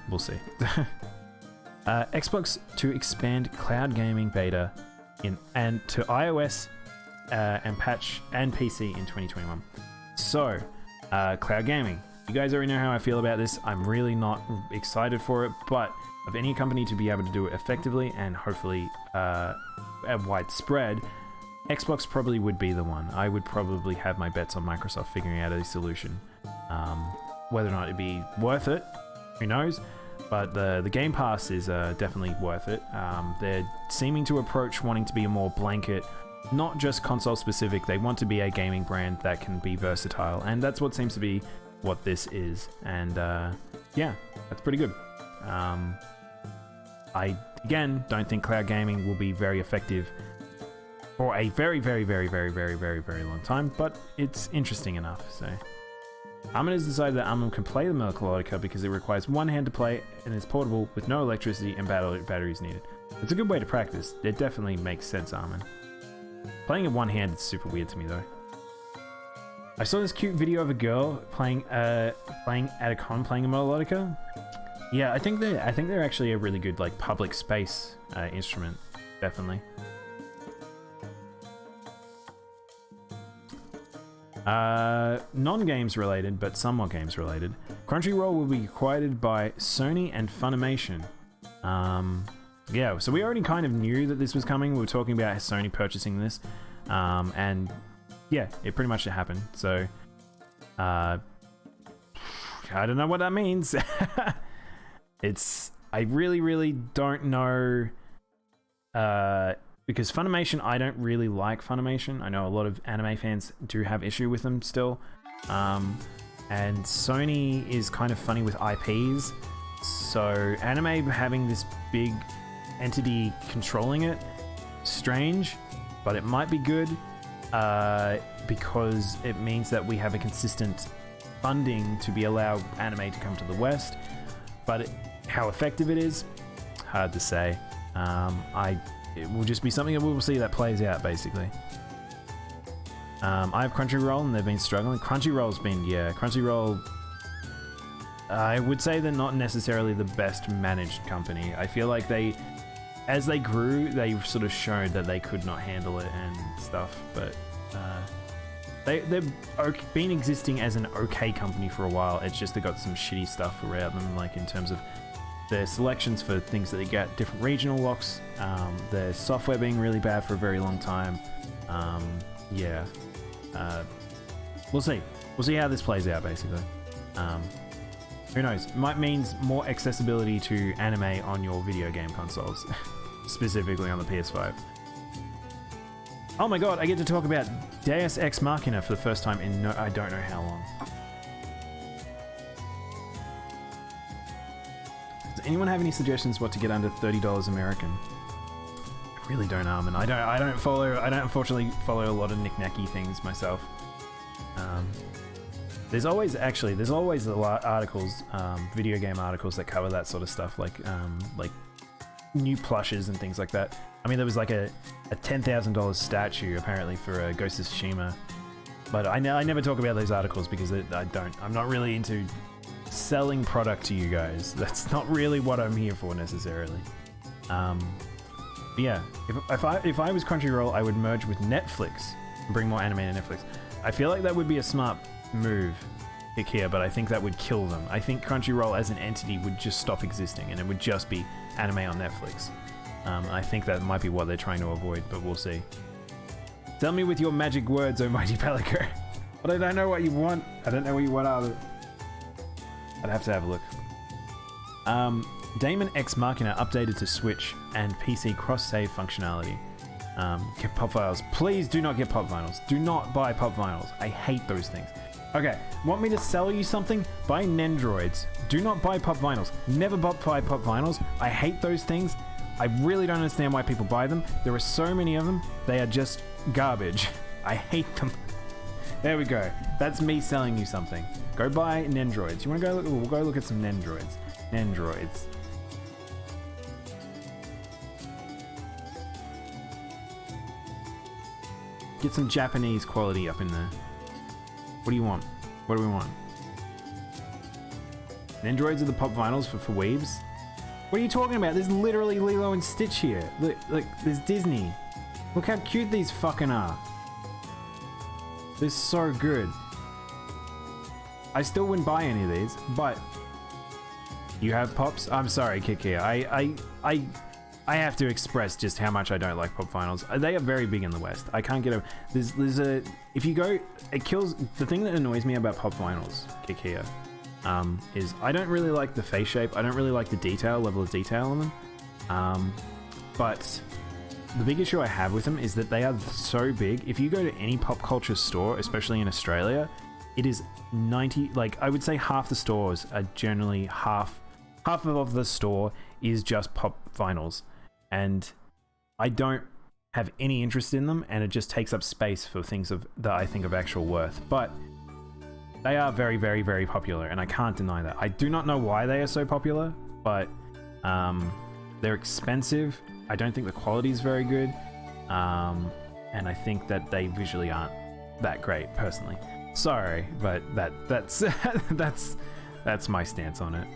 Speaker 1: We'll see. Xbox to expand cloud gaming beta and to iOS and PC in 2021. So, cloud gaming. You guys already know how I feel about this. I'm really not excited for it, but of any company to be able to do it effectively and hopefully widespread, Xbox probably would be the one. I would probably have my bets on Microsoft figuring out a solution. Whether or not it'd be worth it, who knows? But the Game Pass is definitely worth it. They're seeming to approach wanting to be a more blanket, not just console specific. They want to be a gaming brand that can be versatile, and that's what seems to be what this is. And yeah, that's pretty good. I again don't think cloud gaming will be very effective for a very, very, very, very, very, very, very long time, but it's interesting enough. So Armin has decided that Armin can play the Melodica because it requires one hand to play and is portable with no electricity and batteries needed. It's a good way to practice. It definitely makes sense, Armin. Playing in one hand is super weird to me though. I saw this cute video of a girl playing at a con playing a Melodica. Yeah, I think they're actually a really good like public space instrument, definitely. Non-games related, but somewhat games related. Crunchyroll will be acquired by Sony and Funimation. Yeah, so we already kind of knew that this was coming. We were talking about Sony purchasing this, and yeah, it pretty much happened. So, I don't know what that means. I really, really don't know because Funimation, I don't really like Funimation. I know a lot of anime fans do have issue with them still. And Sony is kind of funny with IPs. So anime having this big entity controlling it, strange, but it might be good because it means that we have a consistent funding to be allowed anime to come to the West. But how effective it is, hard to say. It will just be something that we will see that plays out, basically. I have Crunchyroll, and they've been struggling. Crunchyroll, I would say they're not necessarily the best managed company. I feel like as they grew, they sort of showed that they could not handle it and stuff, but they've been existing as an okay company for a while. It's just they got some shitty stuff around them, like in terms of their selections for things that they get, different regional locks, their software being really bad for a very long time. We'll see. We'll see how this plays out, basically. Who knows? It might mean more accessibility to anime on your video game consoles, specifically on the PS5. Oh my god, I get to talk about Deus Ex Machina for the first time in I don't know how long. Does anyone have any suggestions what to get under $30 American? I really don't, Armin. I don't unfortunately follow a lot of knick-knacky things myself. There's always a lot articles, video game articles that cover that sort of stuff, like new plushes and things like that. I mean, there was like a $10,000 statue apparently for Ghost of Tsushima, but I never talk about those articles because I'm not really into selling product to you guys. That's not really what I'm here for necessarily. But yeah, if I was Crunchyroll, I would merge with Netflix and bring more anime to Netflix. I feel like that would be a smart move here, but I think that would kill them. I think Crunchyroll as an entity would just stop existing and it would just be anime on Netflix. I think that might be what they're trying to avoid, but we'll see. Tell me with your magic words, oh mighty Pelico. But I don't know what you want. I don't know what you want out of it. I'd have to have a look. Daemon X Machina updated to Switch and PC cross-save functionality. Get pop vinyls. Please do not get pop vinyls. Do not buy pop vinyls. I hate those things. Okay, want me to sell you something? Buy Nendroids. Do not buy pop vinyls. Never buy pop vinyls. I hate those things. I really don't understand why people buy them. There are so many of them. They are just garbage. I hate them. There we go. That's me selling you something. Go buy Nendroids. You want to go look? We'll go look at some Nendroids. Nendroids. Get some Japanese quality up in there. What do you want? What do we want? Nendroids are the pop vinyls for weebs? What are you talking about? There's literally Lilo and Stitch here. Look, there's Disney. Look how cute these fucking are. They're so good. I still wouldn't buy any of these, but you have pops? I'm sorry, Kiki. I have to express just how much I don't like pop vinyls. They are very big in the West. I can't get a... There's a... If you go... It kills... The thing that annoys me about pop vinyls, Kikia, is I don't really like the face shape. I don't really like the level of detail on them. But the big issue I have with them is that they are so big. If you go to any pop culture store, especially in Australia, it is 90... Like, I would say half the stores are generally half of the store is just pop vinyls. And I don't have any interest in them, and it just takes up space for things that I think of actual worth. But they are very, very, very popular, and I can't deny that. I do not know why they are so popular, but they're expensive. I don't think the quality is very good, and I think that they visually aren't that great, personally. Sorry, but that's that's my stance on it.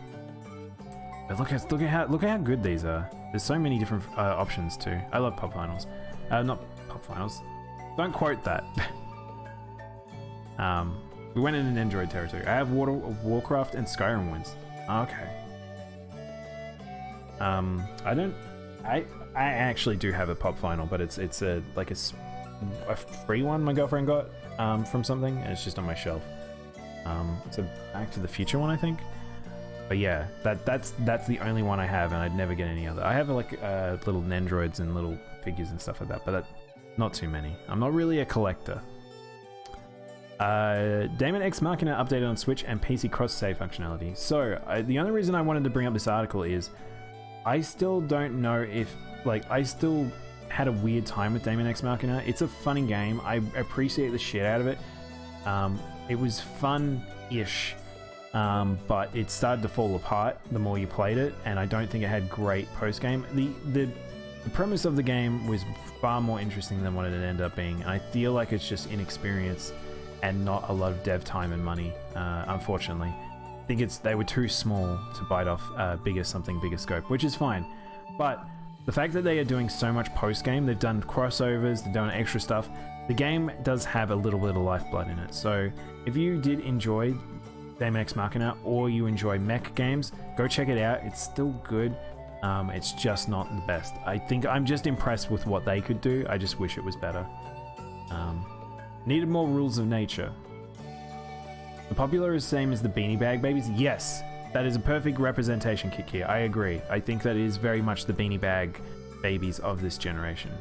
Speaker 1: But look how good these are. There's so many different options too. I love pop vinyls. Not pop vinyls. Don't quote that. We went in an Android territory. I have Warcraft and Skyrim wins. Okay. I actually do have a pop vinyl, but it's a free one my girlfriend got from something, and it's just on my shelf. It's a Back to the Future one, I think. But yeah, that's the only one I have, and I'd never get any other. I have like little Nendroids and little figures and stuff like that, but not too many. I'm not really a collector. Daemon X Machina updated on Switch and PC cross-save functionality. So the only reason I wanted to bring up this article is I still don't know if, like, I still had a weird time with Daemon X Machina. It's a funny game. I appreciate the shit out of it. It was fun-ish, but it started to fall apart the more you played it, and I don't think it had great post-game. The premise of the game was far more interesting than what it ended up being. I feel like it's just inexperience and not a lot of dev time and money, unfortunately. I think they were too small to bite off bigger scope, which is fine. But the fact that they are doing so much post-game, they've done crossovers, they're doing extra stuff, the game does have a little bit of lifeblood in it. So if you did enjoy Daemon X Machina, or you enjoy mech games, go check it out. It's still good. It's just not the best. I think I'm just impressed with what they could do. I just wish it was better. Needed more rules of nature. The popular is the same as the Beanie Bag Babies. Yes, that is a perfect representation, Kick here. I agree. I think that is very much the Beanie Bag Babies of this generation.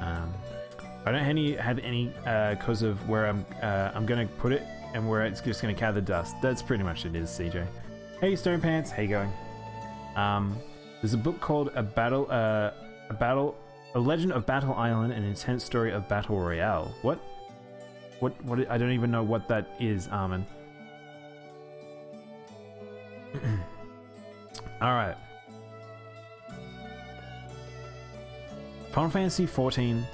Speaker 1: I don't have any because of where I'm gonna put it and where it's just gonna gather dust. That's pretty much it is, CJ. Hey, Stone Pants, how you going? There's a book called A Legend of Battle Island, an intense story of Battle Royale. What? I don't even know what that is, Armin. Alright. Final Fantasy XIV,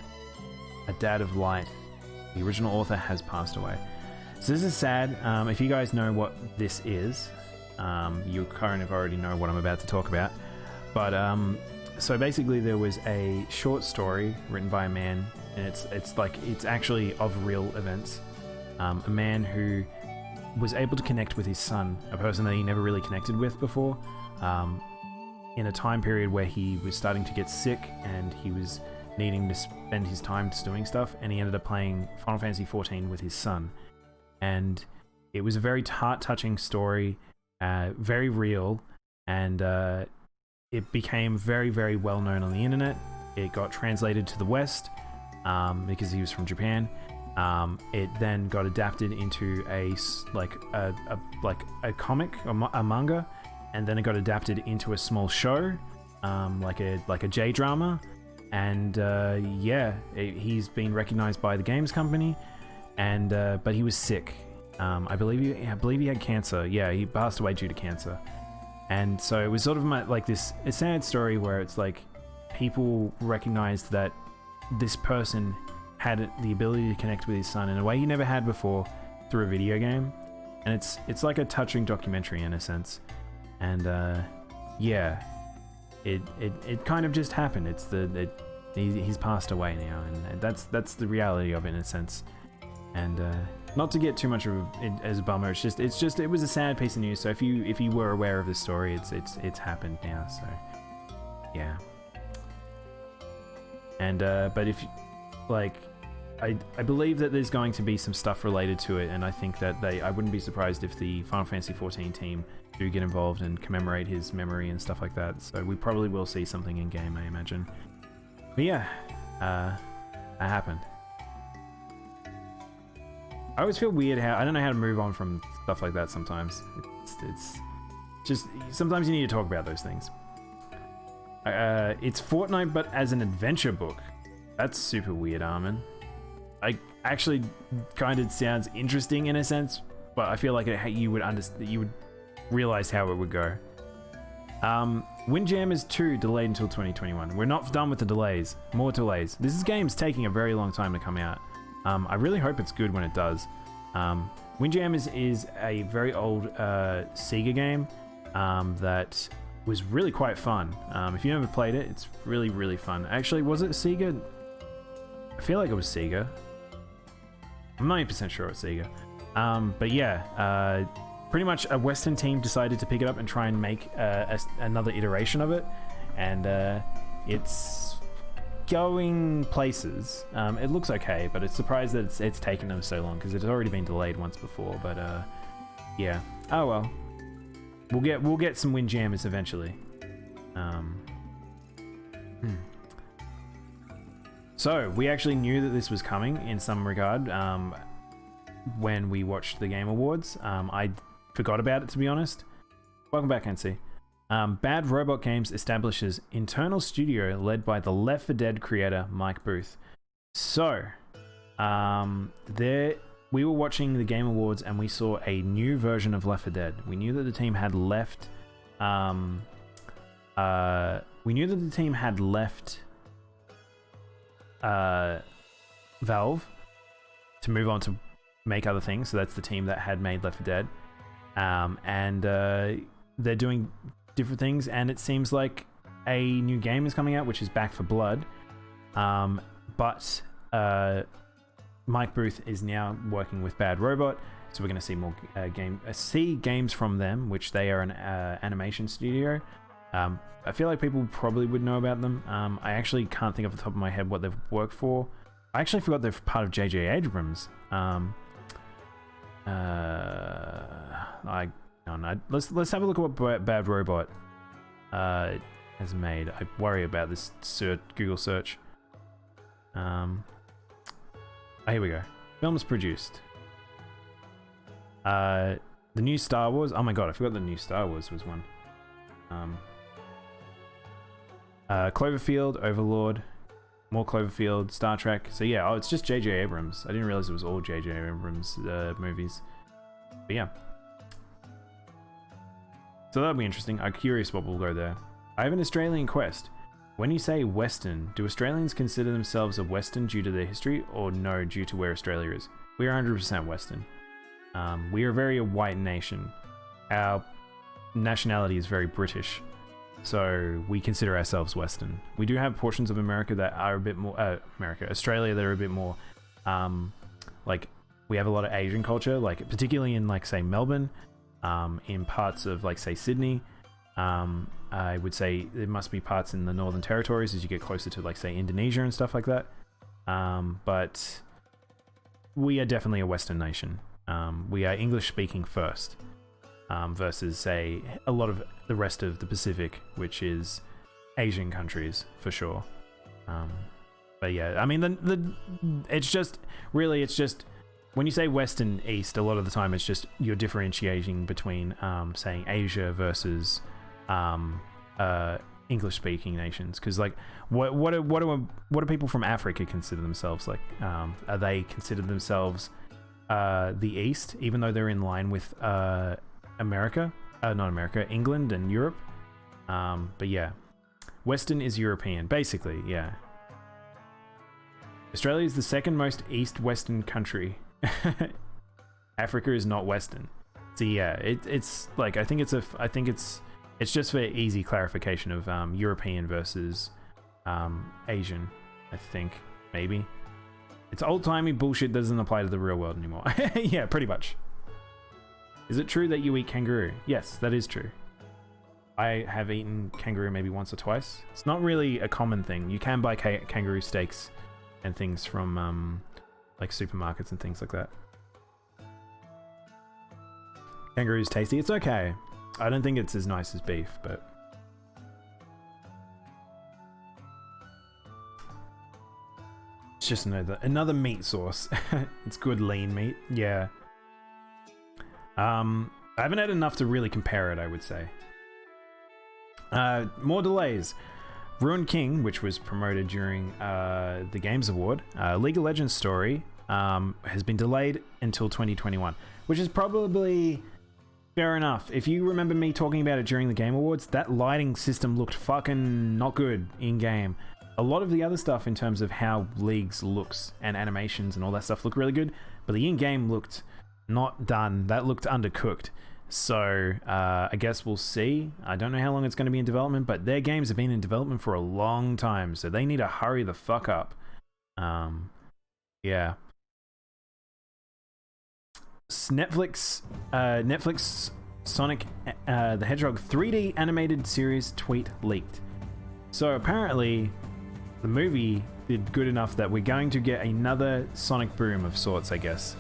Speaker 1: A Dad of Light. The original author has passed away. So this is sad. If you guys know what this is, you kind of already know what I'm about to talk about. But so basically there was a short story written by a man, and it's actually of real events. A man who was able to connect with his son, a person that he never really connected with before, in a time period where he was starting to get sick and he was needing to spend his time just doing stuff, and he ended up playing Final Fantasy XIV with his son. And it was a very heart-touching story, very real, and it became very, very well known on the internet. It got translated to the West because he was from Japan. It then got adapted into a comic, a manga, and then it got adapted into a small show, like a J drama. And he's been recognized by the games company, and but he was sick. I believe he had cancer. Yeah, he passed away due to cancer. And so it was sort of a sad story where it's like people recognized that this person had the ability to connect with his son in a way he never had before through a video game. And it's like a touching documentary in a sense. And it kind of just happened. He's passed away now, and that's the reality of it in a sense. And not to get too much of it as a bummer, it was a sad piece of news. So if you were aware of this story, it's happened now. So yeah. And but if I believe that there's going to be some stuff related to it, and I think that I wouldn't be surprised if the Final Fantasy XIV team do get involved and commemorate his memory and stuff like that. So we probably will see something in game, I imagine. But yeah, that happened. I always feel weird I don't know how to move on from stuff like that sometimes. It's just, sometimes you need to talk about those things. It's Fortnite, but as an adventure book. That's super weird, Armin. Actually kind of sounds interesting in a sense, but I feel like you would realize how it would go. Windjammers 2 delayed until 2021. We're not done with the delays. More delays. This game's taking a very long time to come out. I really hope it's good when it does. Windjammers is a very old Sega game that was really quite fun. If you never played it, it's really, really fun. Actually, was it Sega? I feel like it was Sega. I'm 90% sure it's Sega. But yeah, pretty much a Western team decided to pick it up and try and make another iteration of it. And it's going places. It looks okay, but it's surprised that it's taken them so long because it's already been delayed once before. But yeah. Oh well. we'll get some Windjammers eventually. So we actually knew that this was coming in some regard when we watched the Game Awards. I forgot about it, to be honest. Welcome back, NC. Bad Robot Games establishes internal studio led by the Left 4 Dead creator Mike Booth. So we were watching the Game Awards and we saw a new version of Left 4 Dead. We knew that the team had left. Valve to move on to make other things. So that's the team that had made Left 4 Dead, and they're doing different things. And it seems like a new game is coming out, which is Back 4 Blood. But Mike Booth is now working with Bad Robot, so we're going to see more games from them, which they are an animation studio. I feel like people probably would know about them. I actually can't think off the top of my head what they've worked for. I actually forgot they're part of J.J. Abrams. Let's have a look at what Bad Robot has made. I worry about this Google search. Here we go. Film is produced. The new Star Wars. Oh my god, I forgot the new Star Wars was one. Cloverfield, Overlord, more Cloverfield, Star Trek. So yeah, it's just J.J. Abrams. I didn't realize it was all J.J. Abrams movies. But yeah. So that'll be interesting. I'm curious what will go there. I have an Australian quest. When you say Western, do Australians consider themselves a Western due to their history, or no, due to where Australia is? We are 100% Western. We are very a white nation. Our nationality is very British. So we consider ourselves Western. We do have portions of America that are a bit more Australia that are a bit more like we have a lot of Asian culture, like particularly in like say Melbourne, in parts of like say Sydney. I would say there must be parts in the Northern Territories as you get closer to like say Indonesia and stuff like that. But we are definitely a Western nation. We are English speaking first. Versus, say, a lot of the rest of the Pacific, which is Asian countries, for sure. But yeah, I mean, it's just, when you say West and East, a lot of the time it's just, you're differentiating between, saying Asia versus English-speaking nations. Because, like, what do people from Africa consider themselves? Like, are they consider themselves the East, even though they're in line with England and Europe. But yeah, Western is European, basically, yeah. Australia is the second most east-western country. Africa is not Western. So yeah, it's like, I think it's just for easy clarification of European versus Asian, I think, maybe. It's old-timey bullshit that doesn't apply to the real world anymore. Yeah, pretty much. Is it true that you eat kangaroo? Yes, that is true. I have eaten kangaroo maybe once or twice. It's not really a common thing. You can buy kangaroo steaks and things from like supermarkets and things like that. Kangaroo's tasty. It's okay. I don't think it's as nice as beef, but... It's just another meat source. It's good lean meat. Yeah. I haven't had enough to really compare it, I would say. More delays. Ruined King, which was promoted during the Games Award, League of Legends story, has been delayed until 2021, which is probably fair enough. If you remember me talking about it during the Game Awards, that lighting system looked fucking not good in-game. A lot of the other stuff in terms of how League's looks and animations and all that stuff look really good, but the in-game looked not done. That looked undercooked. So I guess we'll see. I don't know how long it's going to be in development, but their games have been in development for a long time, so they need to hurry the fuck up. Yeah. Netflix Sonic the Hedgehog 3D animated series tweet leaked. So apparently the movie did good enough that we're going to get another Sonic boom of sorts, I guess.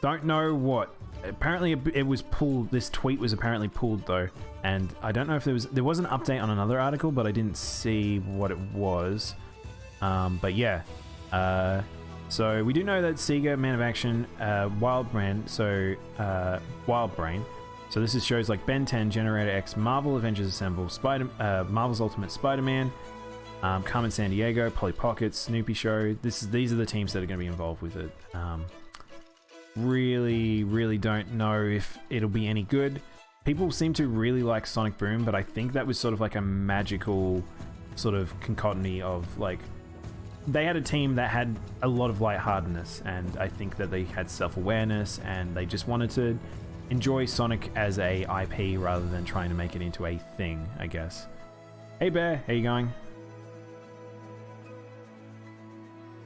Speaker 1: Don't know what. Apparently it was pulled. This tweet was apparently pulled though, and I don't know if there was an update on another article, but I didn't see what it was. But yeah. So we do know that Sega, Man of Action, Wildbrain. So this is shows like Ben 10, Generator X, Marvel Avengers Assemble, Marvel's Ultimate Spider-Man, Carmen Sandiego, Polly Pocket, Snoopy Show. These are the teams that are going to be involved with it. Really don't know if it'll be any good. People seem to really like Sonic Boom, but I think that was sort of like a magical sort of concatenary of like, they had a team that had a lot of lightheartedness, and I think that they had self-awareness, and they just wanted to enjoy Sonic as a IP rather than trying to make it into a thing, I guess. Hey Bear, how you going?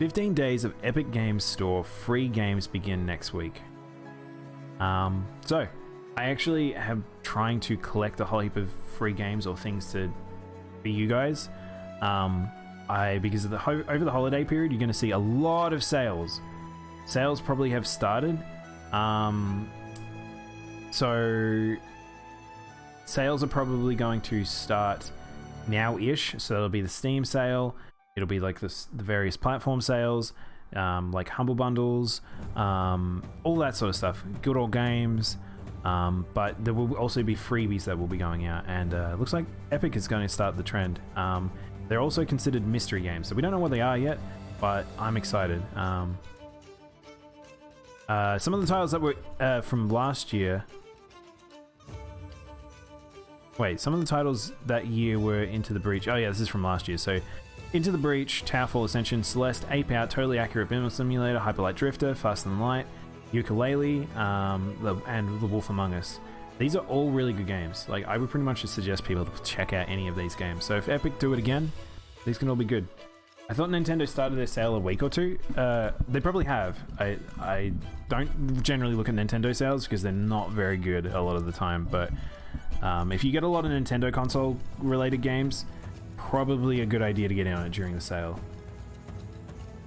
Speaker 1: 15 days of Epic Games Store free games begin next week. So I actually have trying to collect a whole heap of free games or things to for you guys. Because of over the holiday period, you're going to see a lot of sales. Sales probably have started. So sales are probably going to start now-ish. So it'll be the Steam sale. It'll be like the various platform sales, like Humble Bundles, all that sort of stuff. Good old games. But there will also be freebies that will be going out. And it looks like Epic is going to start the trend. They're also considered mystery games. So we don't know what they are yet, but I'm excited. Some of the titles that were from last year... Wait, some of the titles that year were Into the Breach. Oh yeah, this is from last year. So Into the Breach, Towerfall Ascension, Celeste, Ape Out, Totally Accurate Bingo Simulator, Hyperlight Drifter, Faster Than Light, Yooka-Laylee, and The Wolf Among Us. These are all really good games. Like, I would pretty much just suggest people to check out any of these games. So if Epic do it again, these can all be good. I thought Nintendo started their sale a week or two. They probably have. I don't generally look at Nintendo sales because they're not very good a lot of the time. But if you get a lot of Nintendo console related games, probably a good idea to get in on it during the sale.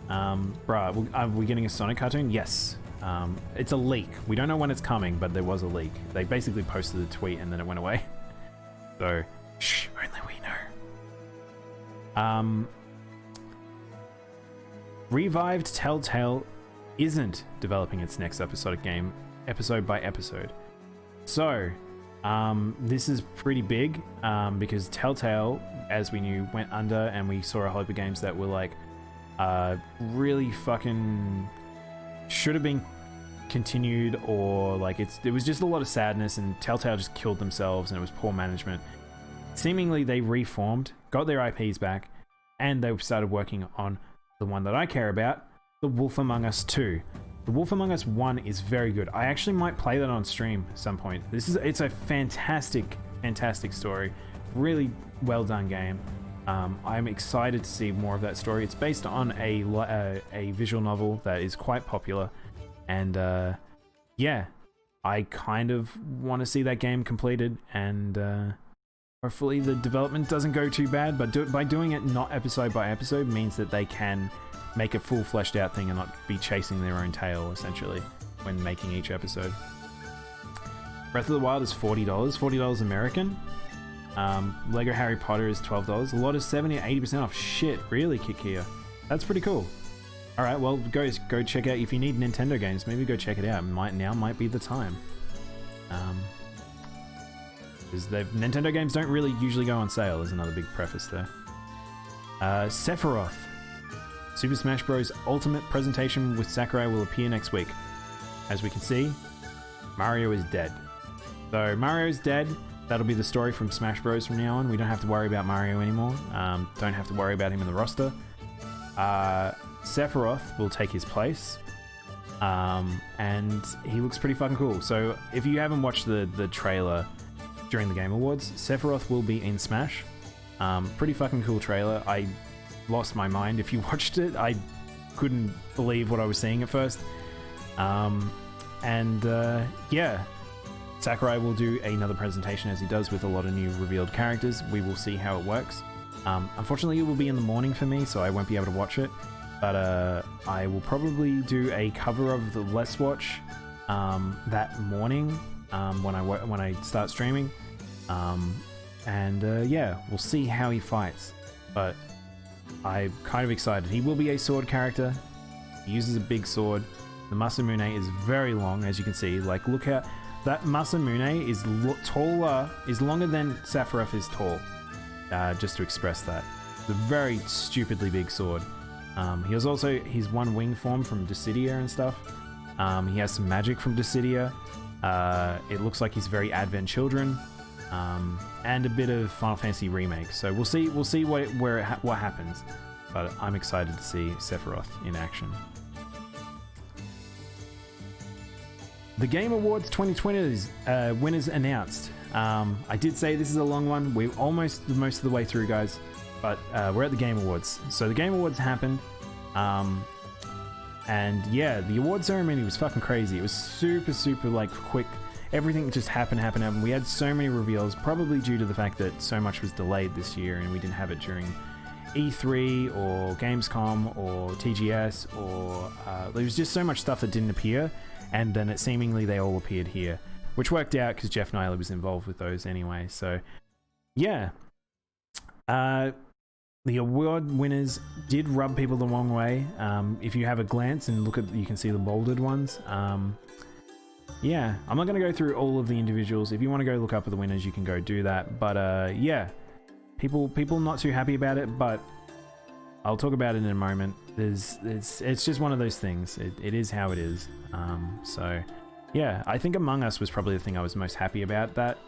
Speaker 1: Bruh, are we getting a Sonic cartoon? Yes. It's a leak. We don't know when it's coming, but there was a leak. They basically posted a tweet and then it went away. So, shh, only we know. Revived Telltale isn't developing its next episodic game, episode by episode. So, this is pretty big, because Telltale, as we knew, went under, and we saw a whole heap of games that were like, really fucking should have been continued, or like it was just a lot of sadness, and Telltale just killed themselves, and it was poor management. Seemingly they reformed, got their IPs back, and they started working on the one that I care about, The Wolf Among Us 2. The Wolf Among Us 1 is very good. I actually might play that on stream at some point. It's a fantastic story. Really well done game. I'm excited to see more of that story. It's based on a visual novel that is quite popular, and yeah, I kind of want to see that game completed, and hopefully the development doesn't go too bad. But by doing it not episode by episode means that they can make a full fleshed out thing and not be chasing their own tail essentially when making each episode. Breath of the Wild is $40, $40 American. Lego Harry Potter is $12. A lot is 70 or 80% off. Shit, really, Kikia? That's pretty cool. Alright, well, guys, go check out, if you need Nintendo games, maybe go check it out. Now might be the time. Because Nintendo games don't really usually go on sale, there's another big preface there. Sephiroth. Super Smash Bros. Ultimate presentation with Sakurai will appear next week. As we can see, Mario is dead. So Mario's dead. That'll be the story from Smash Bros. From now on. We don't have to worry about Mario anymore. Don't have to worry about him in the roster. Sephiroth will take his place. And he looks pretty fucking cool. So if you haven't watched the trailer during the Game Awards, Sephiroth will be in Smash. Pretty fucking cool trailer. I lost my mind if you watched it. I couldn't believe what I was seeing at first. Yeah. Sakurai will do another presentation as he does with a lot of new revealed characters. We will see how it works. Unfortunately, it will be in the morning for me, so I won't be able to watch it. But I will probably do a cover of the Let's Watch that morning when I start streaming. Yeah, we'll see how he fights. But I'm kind of excited. He will be a sword character. He uses a big sword. The Masamune is very long, as you can see. Like, look how that Masamune is longer than Sephiroth is tall. Just to express that. It's a very stupidly big sword. He has also his one wing form from Dissidia and stuff. He has some magic from Dissidia. It looks like he's very Advent Children. And a bit of Final Fantasy Remake. So we'll see what happens. But I'm excited to see Sephiroth in action. The Game Awards 2020 winners announced. I did say this is a long one. We're almost most of the way through, guys. But we're at the Game Awards. So the Game Awards happened. And yeah, the award ceremony was fucking crazy. It was super, super like quick. Everything just happened. We had so many reveals, probably due to the fact that so much was delayed this year and we didn't have it during E3 or Gamescom or TGS or there was just so much stuff that didn't appear. And then seemingly they all appeared here, which worked out because Jeff Nyler was involved with those anyway. So, yeah. The award winners did rub people the wrong way. If you have a glance and look at, you can see the bolded ones. Yeah, I'm not going to go through all of the individuals. If you want to go look up at the winners, you can go do that. But yeah, people not too happy about it, but I'll talk about it in a moment. It's just one of those things. It is how it is. So yeah, I think Among Us was probably the thing I was most happy about. That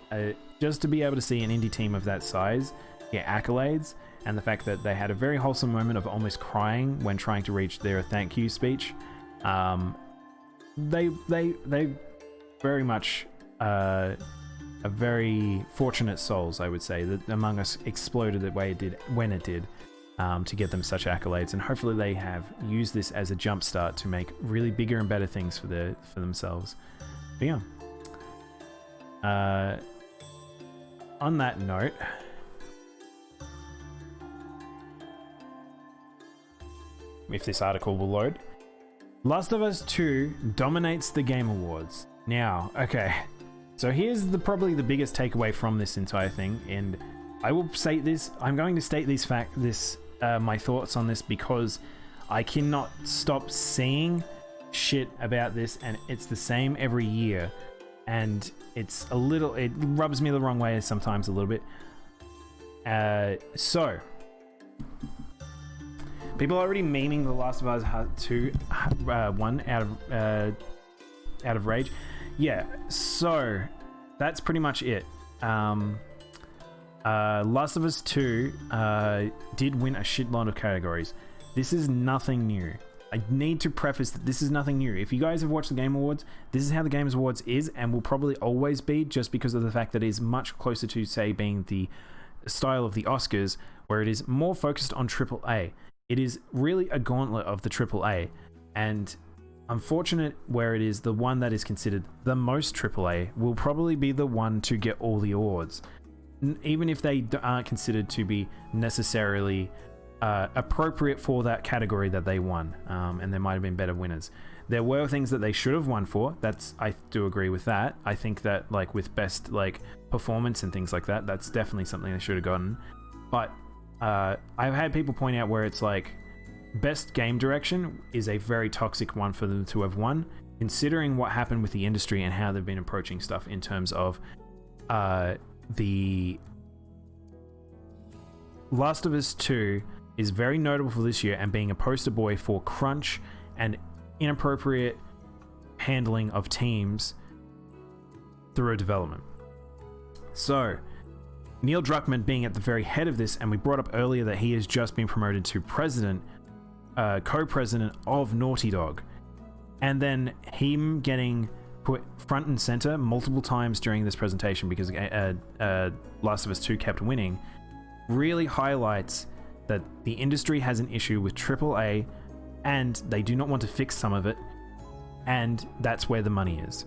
Speaker 1: just to be able to see an indie team of that size get accolades, and the fact that they had a very wholesome moment of almost crying when trying to reach their thank you speech. They very much are very fortunate souls, I would say, that Among Us exploded the way it did when it did. To get them such accolades, and hopefully they have used this as a jumpstart to make really bigger and better things for themselves. But yeah. On that note, if this article will load, Last of Us 2 dominates the Game Awards. Now, okay, so here's probably the biggest takeaway from this entire thing, and I will say this. I'm going to state my thoughts on this because I cannot stop seeing shit about this, and it's the same every year, and it rubs me the wrong way sometimes a little bit. So people are already memeing The Last of Us 2 1 out of rage. Yeah, so that's pretty much it. Last of Us 2 did win a shitload of categories. This is nothing new. I need to preface that this is nothing new. If you guys have watched the Game Awards, this is how the Games Awards is and will probably always be, just because of the fact that it is much closer to, say, being the style of the Oscars, where it is more focused on AAA. It is really a gauntlet of the AAA, and unfortunate where it is the one that is considered the most AAA will probably be the one to get all the awards, even if they aren't considered to be necessarily appropriate for that category that they won, and there might have been better winners. There were things that they should have won for. I do agree with that. I think that, like, with best performance and things like that, that's definitely something they should have gotten. But I've had people point out where it's like best game direction is a very toxic one for them to have won, considering what happened with the industry and how they've been approaching stuff in terms of the Last of Us 2 is very notable for this year and being a poster boy for crunch and inappropriate handling of teams through development. So Neil Druckmann being at the very head of this, and we brought up earlier that he has just been promoted to co-president of Naughty Dog, and then him getting put front and center multiple times during this presentation because Last of Us 2 kept winning, really highlights that the industry has an issue with AAA and they do not want to fix some of it, and that's where the money is.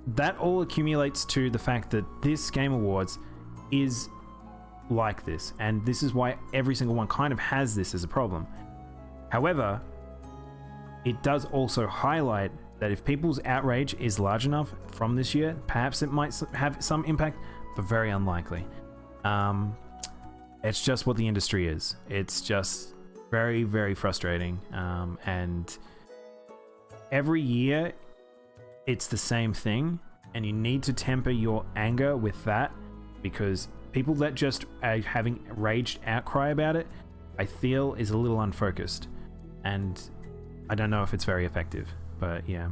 Speaker 1: That all accumulates to the fact that this Game Awards is like this, and this is why every single one kind of has this as a problem. However, it does also highlight that if people's outrage is large enough from this year, perhaps it might have some impact, but very unlikely. It's just what the industry is. It's just very, very frustrating. And every year, it's the same thing, and you need to temper your anger with that, because people that just are having raged outcry about it, I feel is a little unfocused, and I don't know if it's very effective. But yeah,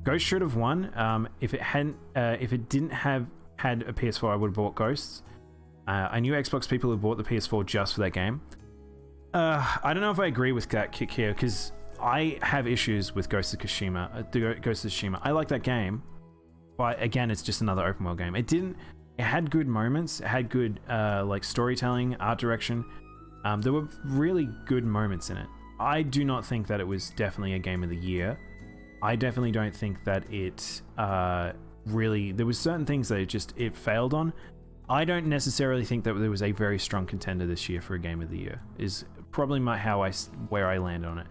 Speaker 1: Ghost should have won. If it didn't have had a PS4, I would have bought Ghosts. I knew Xbox people who bought the PS4 just for that game. I don't know if I agree with that kick here, because I have issues with Ghost of Tsushima. I like that game, but again, it's just another open world game. It had good moments. It had good like storytelling, art direction. There were really good moments in it. I do not think that it was definitely a game of the year. I definitely don't think that it really... There was certain things that it failed on. I don't necessarily think that there was a very strong contender this year for a game of the year, is probably where I land on it.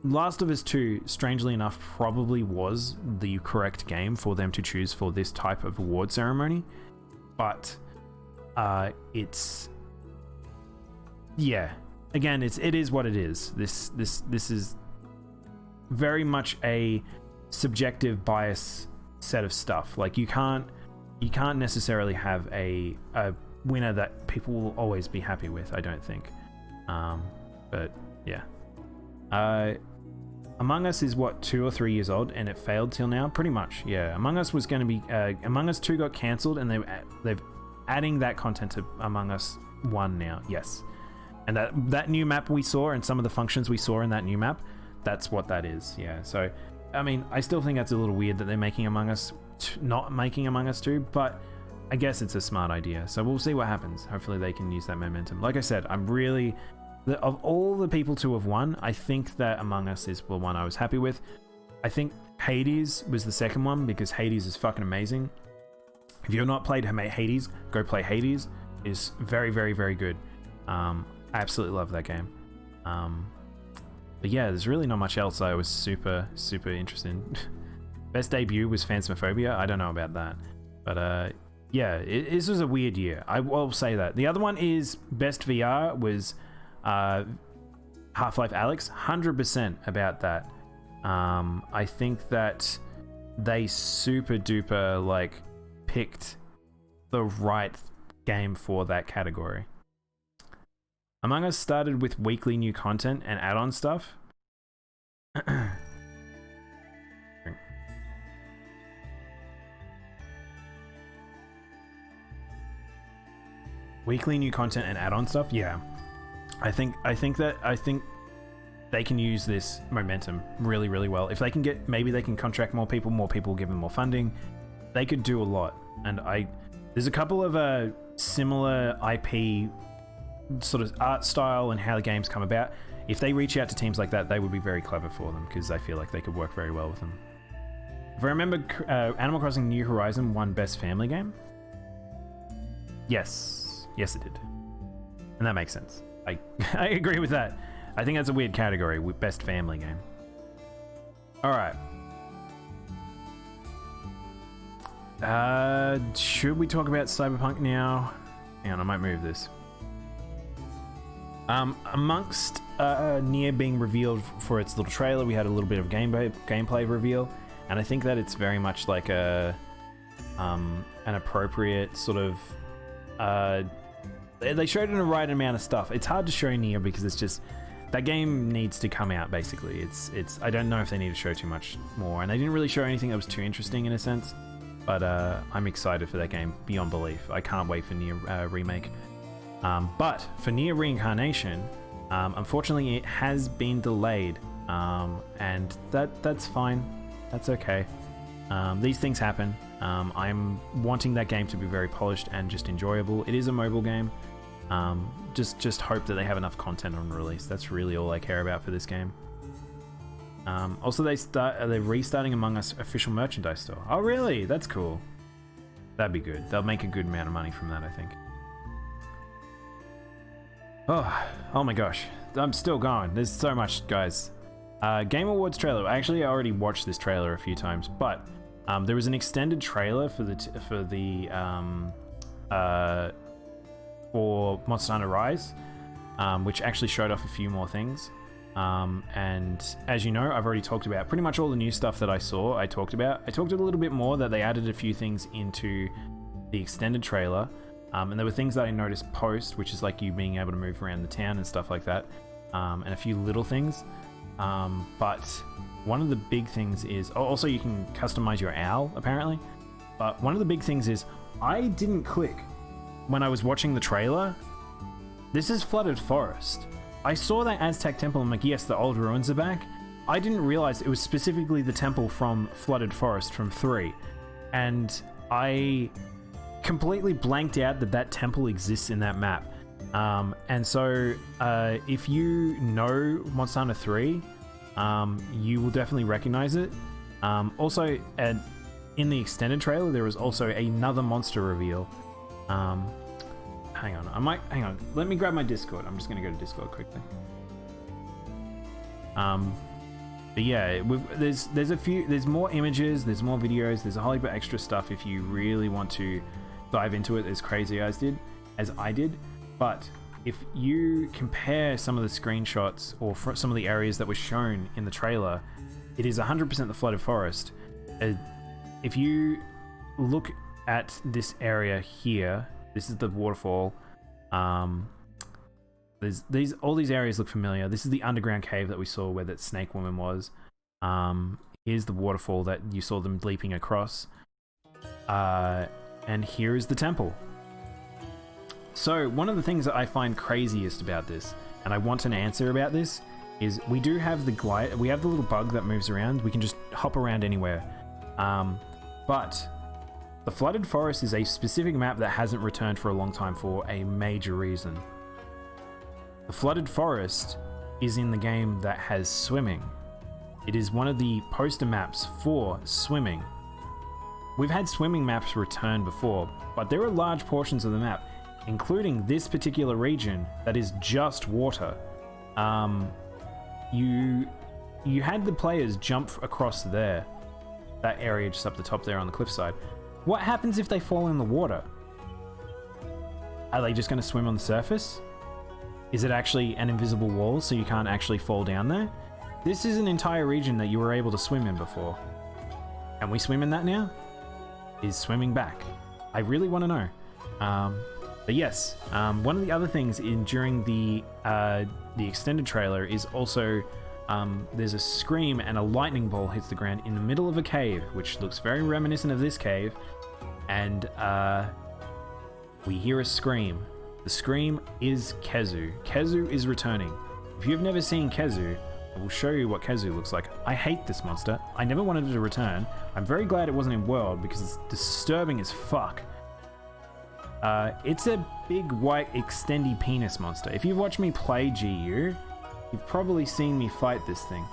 Speaker 1: Last of Us 2, strangely enough, probably was the correct game for them to choose for this type of award ceremony, but it's... Yeah, again, it is what it is. This is very much a subjective bias set of stuff. Like, you can't necessarily have a winner that people will always be happy with, I don't think. But yeah. Among Us is what, 2 or 3 years old, and it failed till now? Pretty much, yeah. Among Us was going to be... Among Us 2 got cancelled, and they're adding that content to Among Us 1 now, yes. And that new map we saw, and some of the functions we saw in that new map, that's what that is, yeah. So, I mean, I still think that's a little weird that they're making Among Us... not making Among Us 2, but I guess it's a smart idea. So we'll see what happens. Hopefully they can use that momentum. Like I said, I'm really... Of all the people to have won, I think that Among Us is the one I was happy with. I think Hades was the second one, because Hades is fucking amazing. If you've not played Hades, go play Hades. It's very, very, very good. I absolutely love that game. But yeah, there's really not much else I was super, super interested in. Best debut was Phantasmophobia. I don't know about that. But yeah, this was a weird year. I will say that. The other one is Best VR was Half-Life Alyx. 100% about that. I think that they super duper like picked the right game for that category. Among Us started with weekly new content and add-on stuff. Weekly new content and add-on stuff, yeah. I think they can use this momentum really, really well. If they can maybe they can contract more people give them more funding. They could do a lot. And there's a couple of similar IP sort of art style and how the games come about. If they reach out to teams like that, they would be very clever for them, because I feel like they could work very well with them. If I remember, Animal Crossing New Horizon won Best Family Game. Yes, it did, and that makes sense. I agree with that. I think that's a weird category with Best Family Game. All right. Should we talk about Cyberpunk now? Hang on, I might move this. Amongst Nier being revealed for its little trailer, we had a little bit of gameplay reveal, and I think that it's very much like an appropriate sort of... they showed in the right amount of stuff. It's hard to show Nier because it's just... That game needs to come out, basically. It's. I don't know if they need to show too much more, and they didn't really show anything that was too interesting in a sense, but I'm excited for that game beyond belief. I can't wait for Nier Remake. But for Nier Reincarnation, unfortunately it has been delayed, and that's fine. That's okay. These things happen. I'm wanting that game to be very polished and just enjoyable. It is a mobile game. Just hope that they have enough content on release. That's really all I care about for this game. Also, they're restarting Among Us official merchandise store. Oh, really? That's cool. That'd be good. They'll make a good amount of money from that, I think. Oh my gosh. I'm still going. There's so much, guys. Game Awards trailer. Actually, I already watched this trailer a few times, but there was an extended trailer for Monster Hunter Rise, which actually showed off a few more things. And as you know, I've already talked about pretty much all the new stuff that I saw. I talked a little bit more that they added a few things into the extended trailer. And there were things that I noticed post, which is like you being able to move around the town and stuff like that. And a few little things. But one of the big things is also you can customize your owl apparently. But one of the big things is I didn't click when I was watching the trailer. This is Flooded Forest. I saw that Aztec temple. I'm like, yes, the old ruins are back. I didn't realize it was specifically the temple from Flooded Forest from 3. And I completely blanked out that temple exists in that map. And so if you know Monster Hunter 3, you will definitely recognize it. Also, in the extended trailer, there was also another monster reveal. Hang on. Let me grab my Discord. I'm just going to go to Discord quickly. But yeah, there's more images, there's more videos, there's a whole heap of extra stuff if you really want to dive into it as crazy as I did. But if you compare some of the screenshots or some of the areas that were shown in the trailer, it is 100% the Flooded Forest. If you look at this area here, this is the waterfall. All these areas look familiar. This is the underground cave that we saw where that snake woman was. Here's the waterfall that you saw them leaping across. And here is the temple. So one of the things that I find craziest about this, and I want an answer about this, is we do have the glide. We have the little bug that moves around. We can just hop around anywhere. But the Flooded Forest is a specific map that hasn't returned for a long time for a major reason. The Flooded Forest is in the game that has swimming. It is one of the poster maps for swimming. We've had swimming maps return before, but there are large portions of the map, including this particular region, that is just water. You had the players jump across there, that area just up the top there on the cliffside. What happens if they fall in the water? Are they just going to swim on the surface? Is it actually an invisible wall so you can't actually fall down there? This is an entire region that you were able to swim in before. Can we swim in that now? Is swimming back? I really want to know. But yes, one of the other things during the extended trailer is also there's a scream and a lightning ball hits the ground in the middle of a cave, which looks very reminiscent of this cave. And we hear a scream. The scream is Kezu. Kezu is returning. If you've never seen Kezu, I will show you what Kezu looks like. I hate this monster. I never wanted it to return. I'm very glad it wasn't in World because it's disturbing as fuck. It's a big white extendy penis monster. If you've watched me play GU, you've probably seen me fight this thing.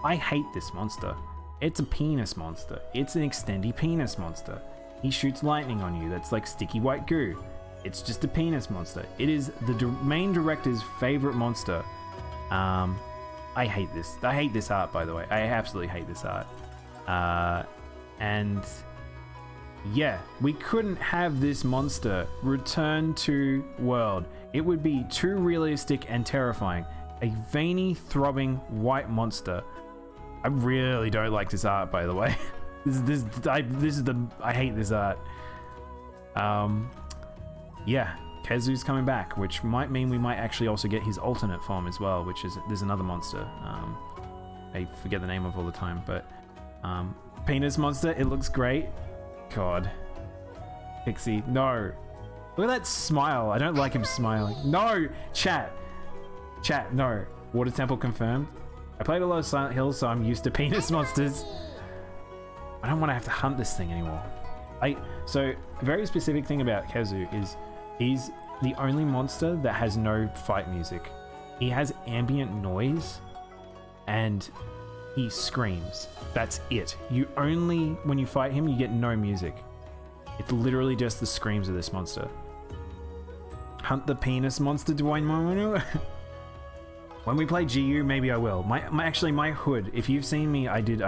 Speaker 1: I hate this monster. It's a penis monster. It's an extendy penis monster. He shoots lightning on you that's like sticky white goo. It's just a penis monster. It is the main director's favorite monster. I hate this. I hate this art, by the way. I absolutely hate this art. And yeah, we couldn't have this monster return to World. It would be too realistic and terrifying. A veiny, throbbing white monster. I really don't like this art, by the way. I hate this art. Yeah, Kezu's coming back, which might mean we might actually also get his alternate form as well, which is there's another monster. I forget the name of all the time, but penis monster. It looks great. God, Pixie, no. Look at that smile. I don't like him smiling. No, chat, no. Water Temple confirmed. I played a lot of Silent Hill, so I'm used to penis monsters. I don't want to have to hunt this thing anymore. So a very specific thing about Kezu is he's the only monster that has no fight music. He has ambient noise and he screams. That's it. When you fight him, you get no music. It's literally just the screams of this monster. Hunt the penis monster, Daimono. When we play GU, maybe I will. Actually, my hood, if you've seen me, I did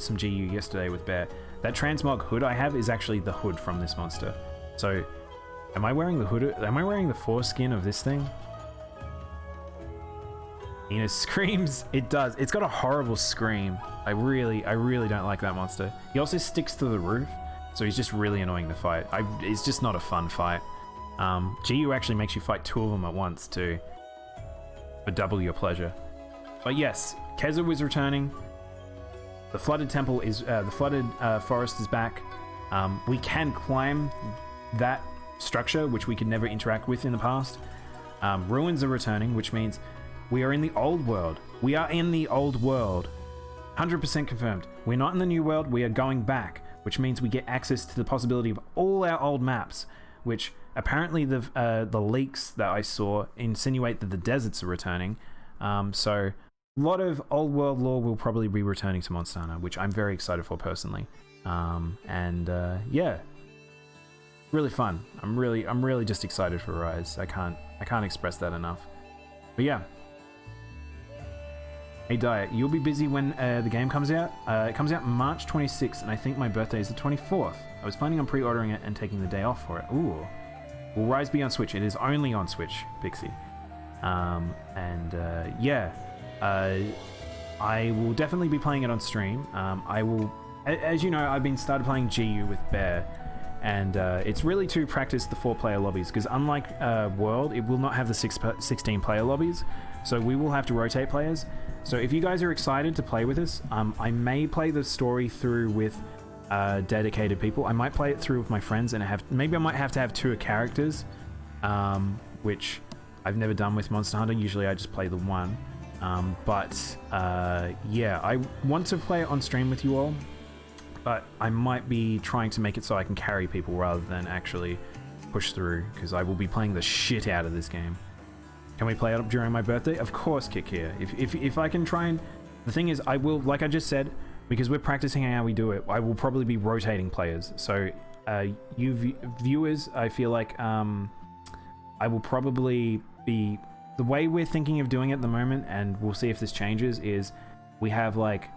Speaker 1: some GU yesterday with Bear. That transmog hood I have is actually the hood from this monster. So, am I wearing the hood? Am I wearing the foreskin of this thing? Nina screams. It does. It's got a horrible scream. I really don't like that monster. He also sticks to the roof, so he's just really annoying to fight. It's just not a fun fight. GU actually makes you fight 2 of them at once too, for double your pleasure. But yes, Keza is returning. The flooded temple is the flooded forest is back. We can climb that structure, which we could never interact with in the past. Ruins are returning, which means we are in the old world. We are in the old world. 100% confirmed. We're not in the new world. We are going back, which means we get access to the possibility of all our old maps, which apparently the leaks that I saw insinuate that the deserts are returning. So a lot of old world lore will probably be returning to Monster Hunter, which I'm very excited for personally. Yeah, really fun. I'm really just excited for Rise. I can't express that enough. But yeah. Hey Diet, you'll be busy when the game comes out. It comes out March 26th, and I think my birthday is the 24th. I was planning on pre-ordering it and taking the day off for it. Ooh. Will Rise be on Switch? It is only on Switch, Pixie. Yeah. I will definitely be playing it on stream. I will, as you know, I've been started playing GU with Bear, and it's really to practice the 4-player lobbies, because unlike World, it will not have the 16-player lobbies, so we will have to rotate players. So if you guys are excited to play with us, I may play the story through with dedicated people. I might play it through with my friends, and maybe I might have to have 2 characters, which I've never done with Monster Hunter. Usually I just play the one. Yeah, I want to play it on stream with you all, but I might be trying to make it so I can carry people rather than actually push through, because I will be playing the shit out of this game. Can we play it during my birthday? Of course, Kick here. If I can try and... The thing is, I will, like I just said, because we're practicing how we do it, I will probably be rotating players. So, you viewers, I feel like I will probably be... The way we're thinking of doing it at the moment, and we'll see if this changes, is we have like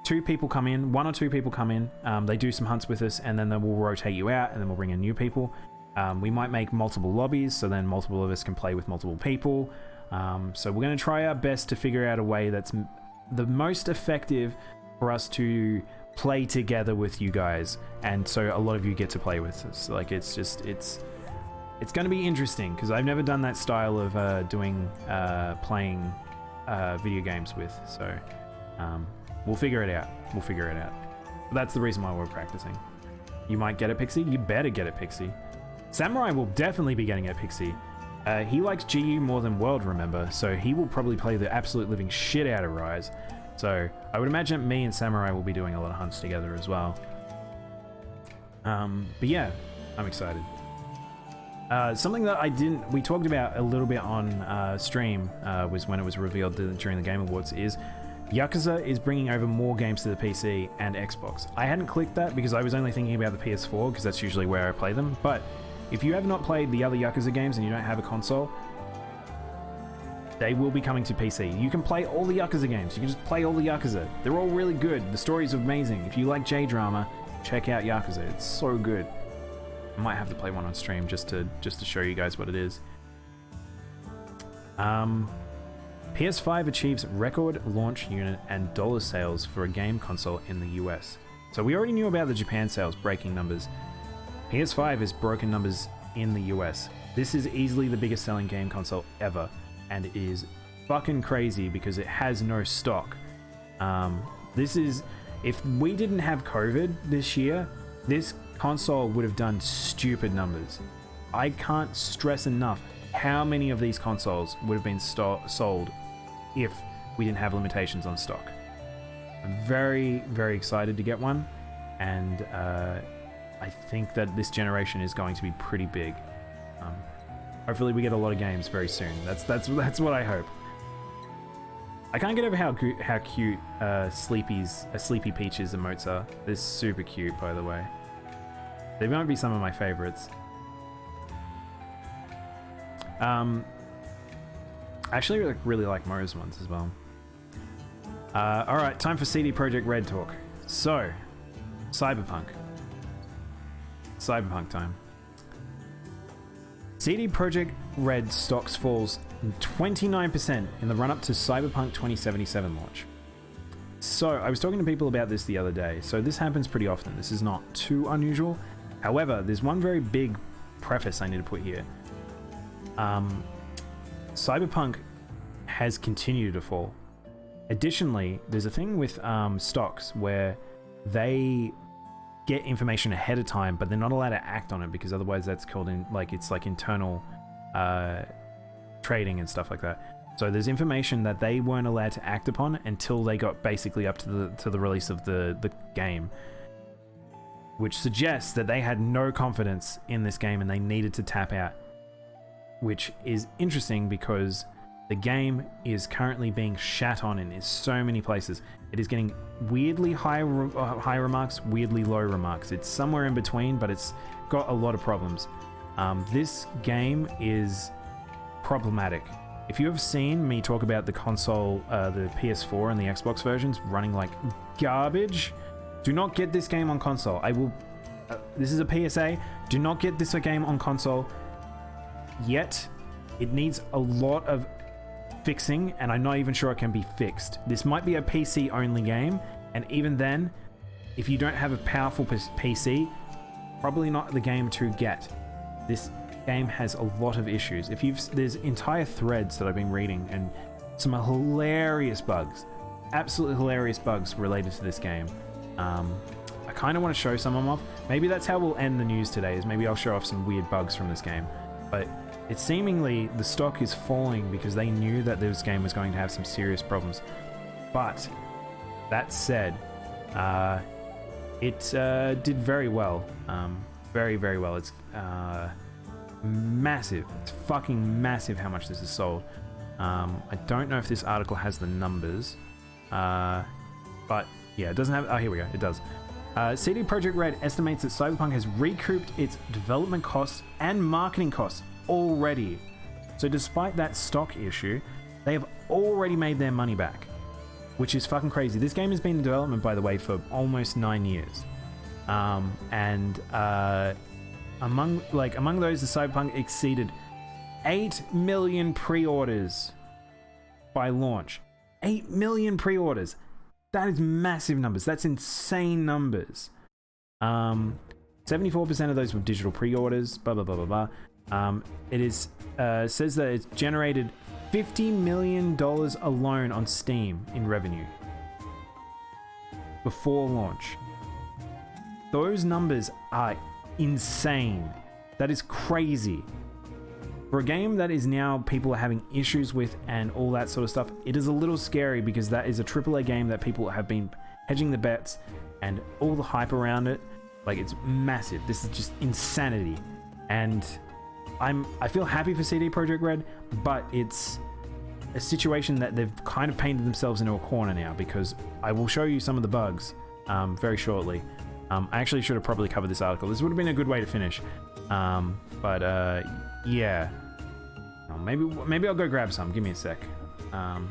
Speaker 1: 2 people come in, 1 or 2 people come in, they do some hunts with us, and then we'll rotate you out, and then we'll bring in new people. We might make multiple lobbies, so then multiple of us can play with multiple people. So we're going to try our best to figure out a way that's the most effective for us to play together with you guys, and so a lot of you get to play with us. Like, it's going to be interesting, because I've never done that style of playing video games with, so we'll figure it out. But that's the reason why we're practicing. You might get it, Pixie. You better get it, Pixie. Samurai will definitely be getting it, Pixie. He likes GU more than World, remember, so he will probably play the absolute living shit out of Rise. So I would imagine me and Samurai will be doing a lot of hunts together as well. But yeah, I'm excited. Something that we talked about a little bit on stream was when it was revealed during the Game Awards, is Yakuza is bringing over more games to the PC and Xbox. I hadn't clicked that because I was only thinking about the PS4, because that's usually where I play them, but if you have not played the other Yakuza games and you don't have a console, they will be coming to PC. You can play all the Yakuza games. You can just play all the Yakuza. They're all really good. The story's amazing. If you like J-drama, check out Yakuza. It's so good. I might have to play one on stream just to show you guys what it is. PS5 achieves record launch unit and dollar sales for a game console in the US. So we already knew about the Japan sales breaking numbers. PS5 has broken numbers in the US. This is easily the biggest selling game console ever, and it is fucking crazy because it has no stock. If we didn't have COVID this year, this console would have done stupid numbers. I can't stress enough how many of these consoles would have been sold if we didn't have limitations on stock. I'm very, very excited to get one, and I think that this generation is going to be pretty big. Hopefully we get a lot of games very soon. That's what I hope. I can't get over how cute Sleepy Peach's emotes are. They're super cute, by the way. They might be some of my favorites. I actually really like Mo's ones as well. All right, time for CD Projekt Red talk. So, Cyberpunk time. CD Projekt Red stocks falls 29% in the run-up to Cyberpunk 2077 launch. So, I was talking to people about this the other day. So, this happens pretty often. This is not too unusual. However, there's one very big preface I need to put here. Cyberpunk has continued to fall. Additionally, there's a thing with stocks where they get information ahead of time, but they're not allowed to act on it because otherwise that's called it's like internal trading and stuff like that. So there's information that they weren't allowed to act upon until they got basically up to the release of the game, which suggests that they had no confidence in this game and they needed to tap out, which is interesting because the game is currently being shat on in so many places. It is getting weirdly high remarks, weirdly low remarks. It's somewhere in between, but it's got a lot of problems. This game is problematic. If you have seen me talk about the console, the PS4 and the Xbox versions running like garbage, do not get this game on console. I will. This is a PSA. Do not get this game on console yet. It needs a lot of fixing, and I'm not even sure it can be fixed. This might be a PC only game, and even then, if you don't have a powerful PC, probably not the game to get. This game has a lot of issues. There's entire threads that I've been reading, and some hilarious bugs, absolutely hilarious bugs related to this game. I kind of want to show some of them off. Maybe that's how we'll end the news today, is maybe I'll show off some weird bugs from this game. But it's seemingly the stock is falling because they knew that this game was going to have some serious problems. But that said, it did very well. Very, very well. It's massive. It's fucking massive how much this is sold. I don't know if this article has the numbers. But yeah, it doesn't have... Oh, here we go. It does. CD Projekt Red estimates that Cyberpunk has recouped its development costs and marketing costs already. So despite that stock issue, they have already made their money back, which is fucking crazy. This game has been in development, by the way, for almost 9 years. Among those, the Cyberpunk exceeded 8 million pre-orders by launch. 8 million pre-orders. That is massive numbers. That's insane numbers. 74% of those were digital pre-orders. Blah blah blah blah blah. It is says that it's generated $50 million alone on Steam in revenue before launch. Those numbers are insane. That is crazy. For a game that is now people are having issues with and all that sort of stuff, it is a little scary because that is a AAA game that people have been hedging the bets and all the hype around it. Like, it's massive. This is just insanity. And I feel happy for CD Projekt Red, but it's a situation that they've kind of painted themselves into a corner now, because I will show you some of the bugs very shortly. I actually should have probably covered this article. This would have been a good way to finish. Yeah. Oh, maybe I'll go grab some. Give me a sec. I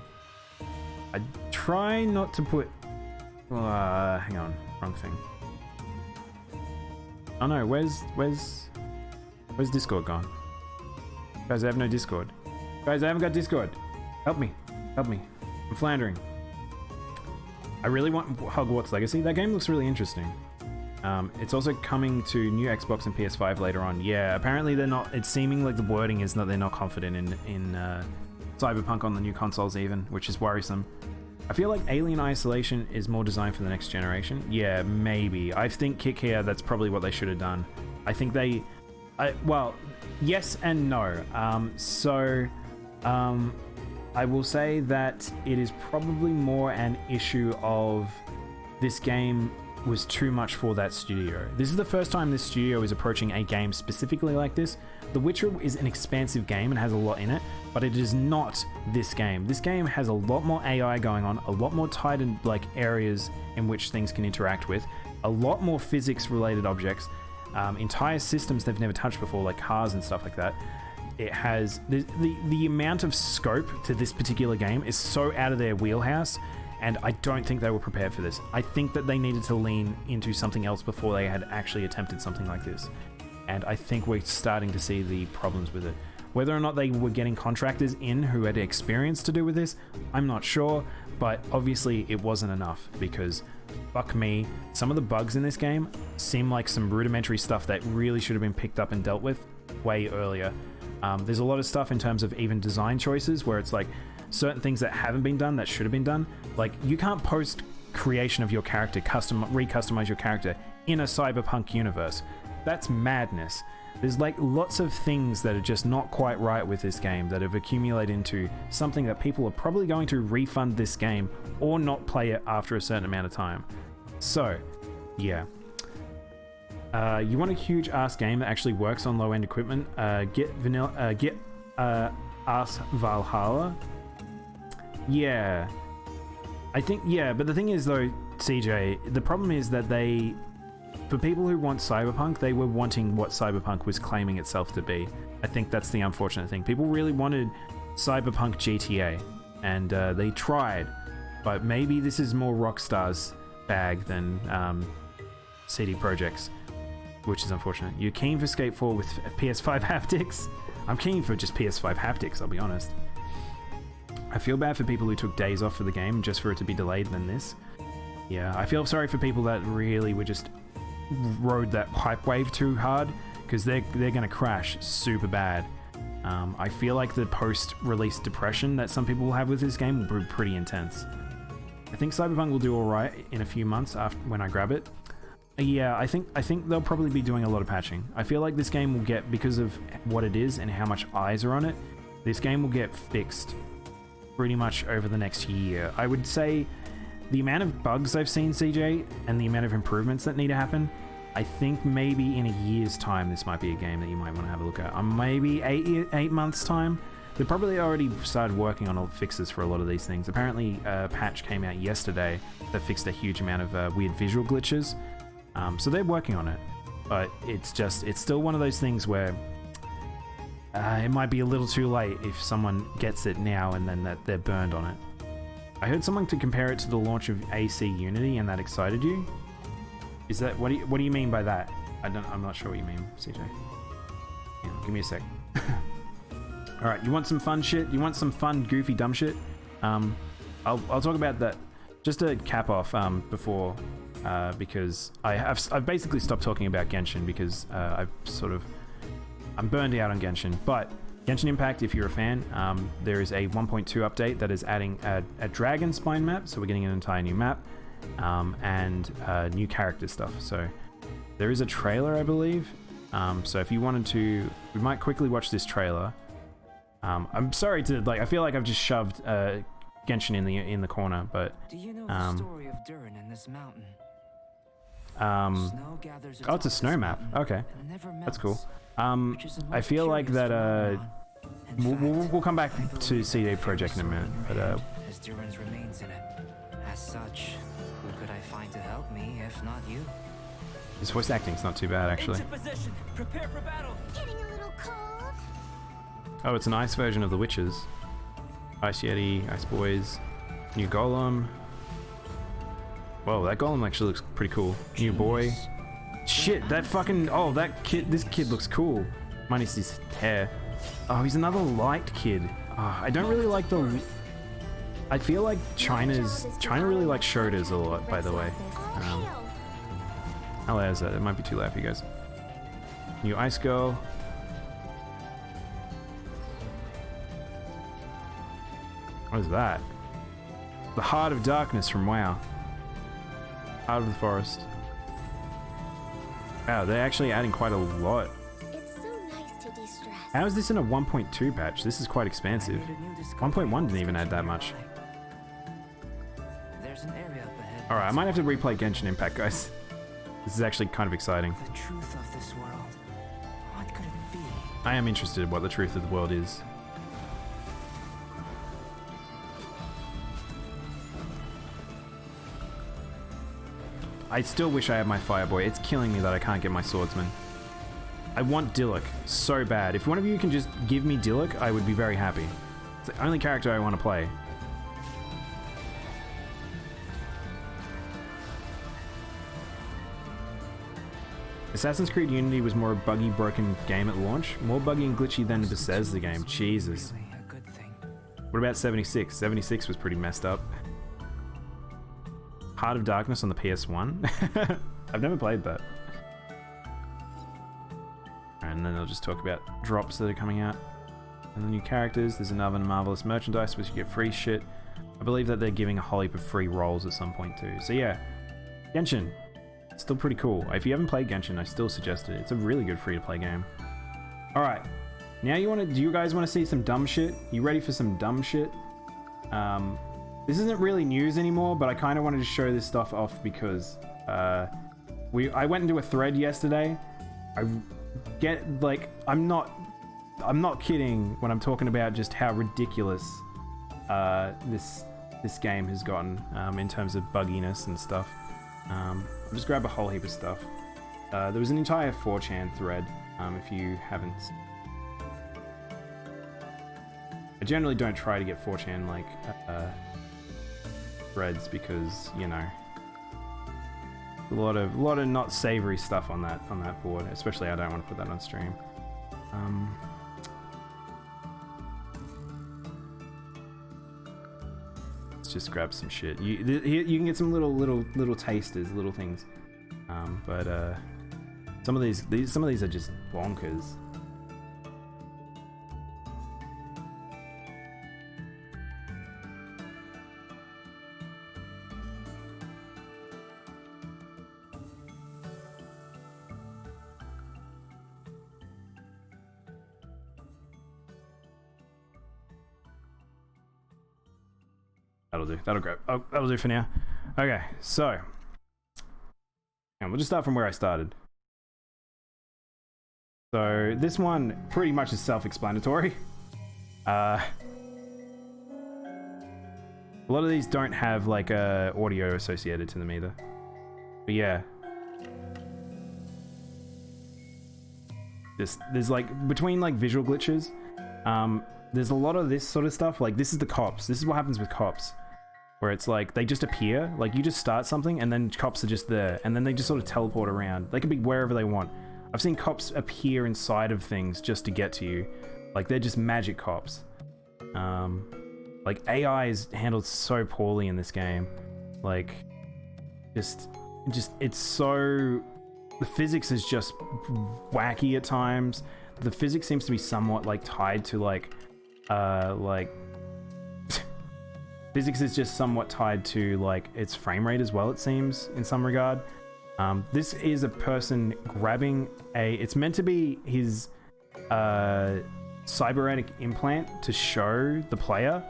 Speaker 1: try not to put... hang on. Wrong thing. Oh no, where's Discord gone? Guys, I have no Discord. Guys, I haven't got Discord. Help me. Help me. I'm floundering. I really want Hogwarts Legacy. That game looks really interesting. It's also coming to new Xbox and PS5 later on. Yeah, apparently they're not... It's seeming like the wording is that they're not confident in Cyberpunk on the new consoles even, which is worrisome. I feel like Alien Isolation is more designed for the next generation. Yeah, maybe. I think Kick here, that's probably what they should have done. I think they... well, yes and no. I will say that it is probably more an issue of this game was too much for that studio. This is the first time this studio is approaching a game specifically like this. The Witcher is an expansive game and has a lot in it, but it is not this game. This game has a lot more AI going on, a lot more tightened areas in which things can interact with, a lot more physics related objects, entire systems they've never touched before, like cars and stuff like that. it has the amount of scope to this particular game is so out of their wheelhouse, and I don't think they were prepared for this. I think that they needed to lean into something else before they had actually attempted something like this, and I think we're starting to see the problems with it. Whether or not they were getting contractors in who had experience to do with this, I'm not sure, but obviously it wasn't enough, because fuck me, some of the bugs in this game seem like some rudimentary stuff that really should have been picked up and dealt with way earlier. There's a lot of stuff in terms of even design choices where it's like certain things that haven't been done that should have been done. Like, you can't post creation of your character, recustomize your character in a cyberpunk universe. That's madness. There's like lots of things that are just not quite right with this game that have accumulated into something that people are probably going to refund this game or not play it after a certain amount of time. So, yeah. You want a huge ass game that actually works on low end equipment? Get Ass Valhalla. Yeah. I think, yeah, but the thing is though, CJ, the problem is that for people who want Cyberpunk, they were wanting what Cyberpunk was claiming itself to be. I think that's the unfortunate thing. People really wanted Cyberpunk GTA, and they tried, but maybe this is more Rockstar's bag than CD Projekt's, which is unfortunate. You're keen for Skate 4 with PS5 haptics? I'm keen for just PS5 haptics, I'll be honest. I feel bad for people who took days off for the game just for it to be delayed than this. Yeah, I feel sorry for people that really were just rode that hype wave too hard, because they're gonna crash super bad. I feel like the post-release depression that some people will have with this game will be pretty intense. I think Cyberpunk will do alright in a few months after when I grab it. Yeah, I think they'll probably be doing a lot of patching. I feel like this game will get, because of what it is and how much eyes are on it, this game will get fixed pretty much over the next year. I would say the amount of bugs I've seen, CJ, and the amount of improvements that need to happen, I think maybe in a year's time this might be a game that you might want to have a look at. Maybe 8 months' time. They probably already started working on all fixes for a lot of these things. Apparently a patch came out yesterday that fixed a huge amount of weird visual glitches. So they're working on it. But it's still one of those things where it might be a little too late if someone gets it now and then that they're burned on it. I heard someone to compare it to the launch of AC Unity, and that excited you. Is that what do you mean by that? I'm not sure what you mean, CJ. Yeah, give me a sec. All right, you want some fun shit? You want some fun, goofy, dumb shit? I'll talk about that just to cap off before, because I've basically stopped talking about Genshin because I'm burned out on Genshin, but. Genshin Impact, if you're a fan, there is a 1.2 update that is adding a dragon spine map, so we're getting an entire new map, and new character stuff. So there is a trailer, I believe. So if you wanted to, we might quickly watch this trailer. I'm sorry to I feel like I've just shoved Genshin in the corner, but
Speaker 4: do you know the story of Durin in this mountain?
Speaker 1: Oh, it's a snow map. Okay, that's cool. I feel like that we'll come back to CD Projekt in a minute, but
Speaker 4: as Durin's remains in it. As such, who could I find to help me if not you?
Speaker 1: his voice acting's not too bad actually.
Speaker 5: Into position. Prepare for battle.
Speaker 6: Getting a little cold.
Speaker 1: Oh, it's an ice version of the Witches. Ice Yeti, Ice Boys, new Golem. Whoa, that Golem actually looks pretty cool. New boy. Shit, that fucking... Oh, this kid looks cool. Minus his hair. Oh, he's another light kid. Oh, I don't really like the... I feel like China really likes shoulders a lot, by the way. How loud is that? It might be too loud for you guys. New Ice Girl. What is that? The Heart of Darkness from WoW. Heart of the Forest. Wow, they're actually adding quite a lot.
Speaker 6: It's so nice to de-stress.
Speaker 1: How is this in a 1.2 patch? This is quite expansive. 1.1 didn't even add that much.
Speaker 4: There's an area up ahead.
Speaker 1: Alright, I might have to replay Genshin Impact, guys. This is actually kind of exciting.
Speaker 4: The truth of this world. What could it be?
Speaker 1: I am interested in what the truth of the world is. I still wish I had my Fireboy. It's killing me that I can't get my Swordsman. I want Dillik so bad. If one of you can just give me Dillik, I would be very happy. It's the only character I want to play. Assassin's Creed Unity was more a buggy, broken game at launch. More buggy and glitchy than the Bethesda game. Jesus.
Speaker 4: Really a good thing.
Speaker 1: What about 76? 76 was pretty messed up. Heart of Darkness on the PS1? I've never played that. And then they'll just talk about drops that are coming out. And the new characters. There's another marvelous merchandise which you get free shit. I believe that they're giving a whole heap of free rolls at some point too. So yeah. Genshin. It's still pretty cool. If you haven't played Genshin, I still suggest it. It's a really good free-to-play game. Alright. Now do you guys want to see some dumb shit? You ready for some dumb shit? This isn't really news anymore, but I kind of wanted to show this stuff off because I went into a thread yesterday. I'm not kidding when I'm talking about just how ridiculous this game has gotten in terms of bugginess and stuff. I'll just grab a whole heap of stuff. There was an entire 4chan thread, if you haven't. I generally don't try to get 4chan like threads because, you know, a lot of not savory stuff on that board. Especially, I don't want to put that on stream. Let's just grab some shit. You can get some little tasters, little things. But some of these are just bonkers. That'll do. That'll grab. Oh, that'll do for now. Okay, so. And we'll just start from where I started. So this one pretty much is self-explanatory. A lot of these don't have like audio associated to them either. But yeah. There's like, between like visual glitches, there's a lot of this sort of stuff. Like this is the cops. This is what happens with cops. Where it's like, they just appear, like you just start something and then cops are just there and then they just sort of teleport around. They can be wherever they want. I've seen cops appear inside of things just to get to you. Like they're just magic cops. Like AI is handled so poorly in this game. Like, just it's so, the physics is just wacky at times. The physics seems to be somewhat like tied to like physics is just somewhat tied to like its frame rate as well, it seems, in some regard. This is a person grabbing it's meant to be his cybernetic implant to show the player,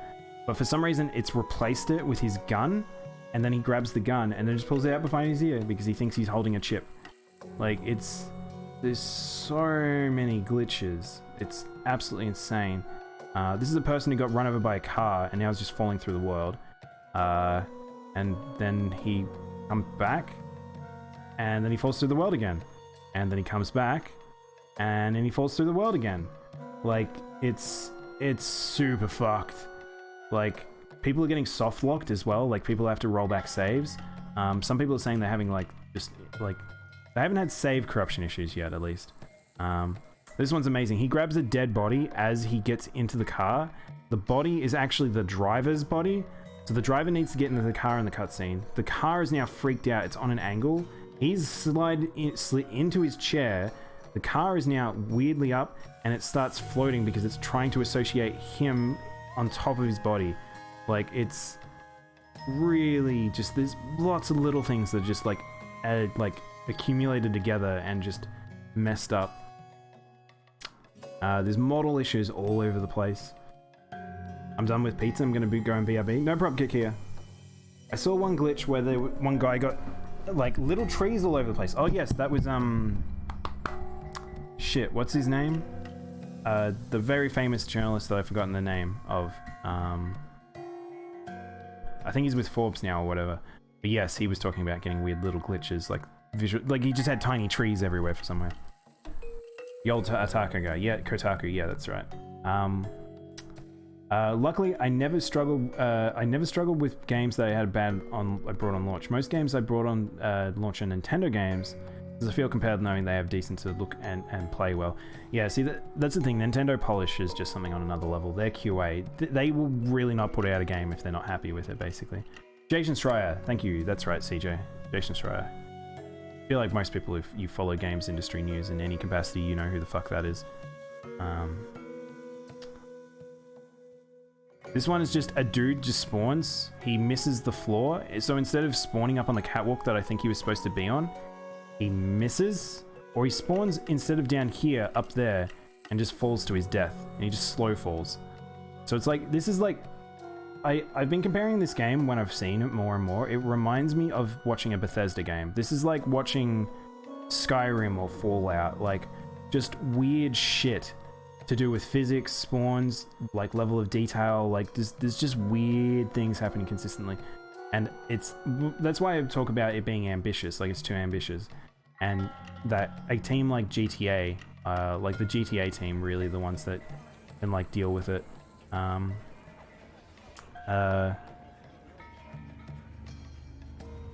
Speaker 1: but for some reason it's replaced it with his gun, and then he grabs the gun and then just pulls it out behind his ear because he thinks he's holding a chip. Like, there's so many glitches. It's absolutely insane. This is a person who got run over by a car and now is just falling through the world. And then he comes back, and then he falls through the world again. And then he comes back, and then he falls through the world again. Like, it's super fucked. Like, people are getting soft locked as well. Like, people have to roll back saves. Some people are saying they're having like, just like, they haven't had save corruption issues yet, at least. This one's amazing. He grabs a dead body as he gets into the car. The body is actually the driver's body. So the driver needs to get into the car in the cutscene. The car is now freaked out. It's on an angle. He's slid into his chair. The car is now weirdly up, and it starts floating because it's trying to associate him on top of his body. Like, it's really just, there's lots of little things that just like accumulated together and just messed up. There's model issues all over the place. I'm done with pizza. I'm gonna be going BRB. No problem, Kick here. I saw one glitch where one guy got like little trees all over the place. Oh yes, that was shit. What's his name? The very famous journalist that I've forgotten the name of. I think he's with Forbes now or whatever. But yes, he was talking about getting weird little glitches, like visual. Like he just had tiny trees everywhere for somewhere. The old Otaku guy. Yeah, Kotaku. Yeah, that's right. Luckily, I never struggled with games that I had I brought on launch. Most games I brought on launch are Nintendo games, because I feel compelled knowing they have decent to look and play well. Yeah, see, that's the thing. Nintendo polish is just something on another level. Their QA, they will really not put out a game if they're not happy with it, basically. Jason Schreier, thank you. That's right, CJ. Jason Schreier. I feel like most people, if you follow games industry news in any capacity, you know who the fuck that is. This one is just a dude just spawns. He misses the floor. So instead of spawning up on the catwalk that I think he was supposed to be on, he misses, or he spawns instead of down here, up there, and just falls to his death. And he just slow falls. So it's like, this is like, I've been comparing this game when I've seen it more and more. It reminds me of watching a Bethesda game. This is like watching Skyrim or Fallout, like just weird shit to do with physics, spawns, like level of detail, like there's just weird things happening consistently. And that's why I talk about it being ambitious, like it's too ambitious. And that a team like GTA, like the GTA team, really the ones that can like deal with it.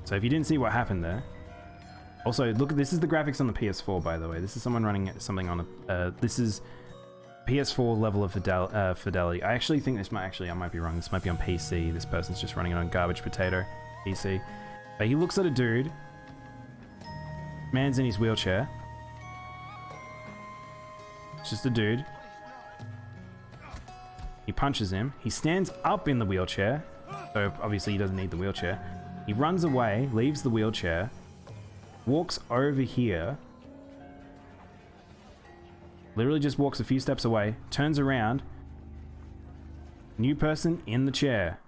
Speaker 1: So if you didn't see what happened there, also look, this is the graphics on the PS4, by the way. This is someone running something on a, this is PS4 level of fidelity. I actually think this might, I might be wrong. This might be on PC. This person's just running it on garbage potato PC. But he looks at a dude. Man's in his wheelchair. It's just a dude. He punches him. He stands up in the wheelchair. So obviously he doesn't need the wheelchair. He runs away, leaves the wheelchair, walks over here. Literally just walks a few steps away, turns around. New person in the chair.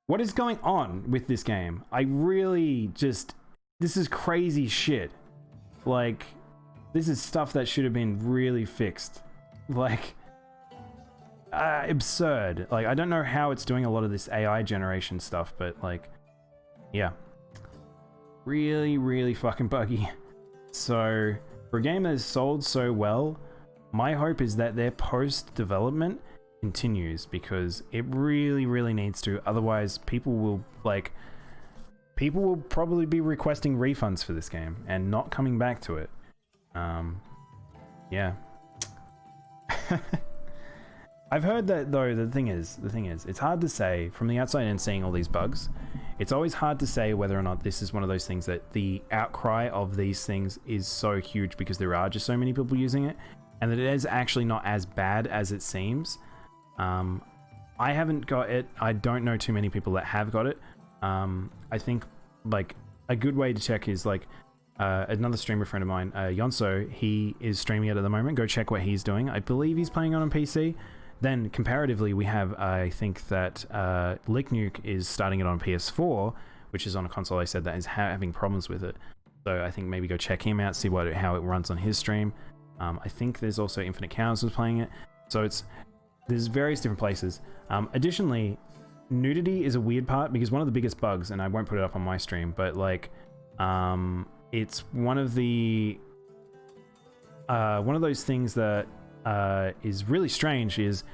Speaker 1: What is going on with this game? I really just... This is crazy shit. Like, this is stuff that should have been really fixed. Like, absurd. Like, I don't know how it's doing a lot of this AI generation stuff, but like, yeah. Really, really fucking buggy. So... For a game that has sold so well, my hope is that their post-development continues, because it really, really needs to. Otherwise, people will probably be requesting refunds for this game and not coming back to it. Yeah. I've heard that though. The thing is, it's hard to say from the outside and seeing all these bugs. It's always hard to say whether or not this is one of those things that the outcry of these things is so huge because there are just so many people using it, and that it is actually not as bad as it seems. I haven't got it. I don't know too many people that have got it. I think like a good way to check is like another streamer friend of mine, Yonso, he is streaming it at the moment. Go check what he's doing. I believe he's playing on PC. Then comparatively, we have, I think that Lick Nuke is starting it on PS4, which is on a console I said that is having problems with it. So I think maybe go check him out, see how it runs on his stream. I think there's also Infinite Cows was playing it. So there's various different places. Additionally, nudity is a weird part because one of the biggest bugs, and I won't put it up on my stream, but like, it's one of those things that is really strange is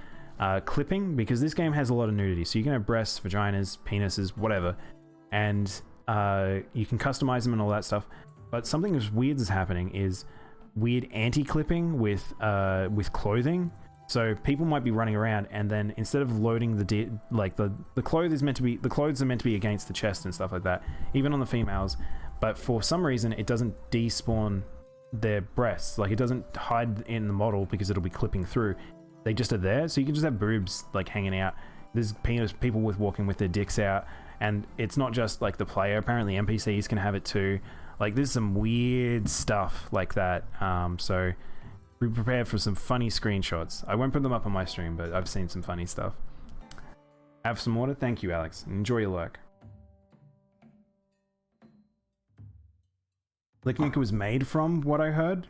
Speaker 1: clipping, because this game has a lot of nudity. So you can have breasts, vaginas, penises, whatever, and you can customize them and all that stuff. But something that's weird is happening is weird anti-clipping with clothing. So people might be running around, and then instead of loading the clothes are meant to be against the chest and stuff like that, even on the females. But for some reason, it doesn't despawn their breasts. Like, it doesn't hide in the model because it'll be clipping through. They just are there, so you can just have boobs like hanging out. There's people walking with their dicks out, and it's not just like the player. Apparently NPCs can have it too. Like, there's some weird stuff like that. So be prepared for some funny screenshots. I won't put them up on my stream, but I've seen some funny stuff. Have some water? Thank you, Alex. Enjoy your lurk. Lick Nuke was made from what I heard.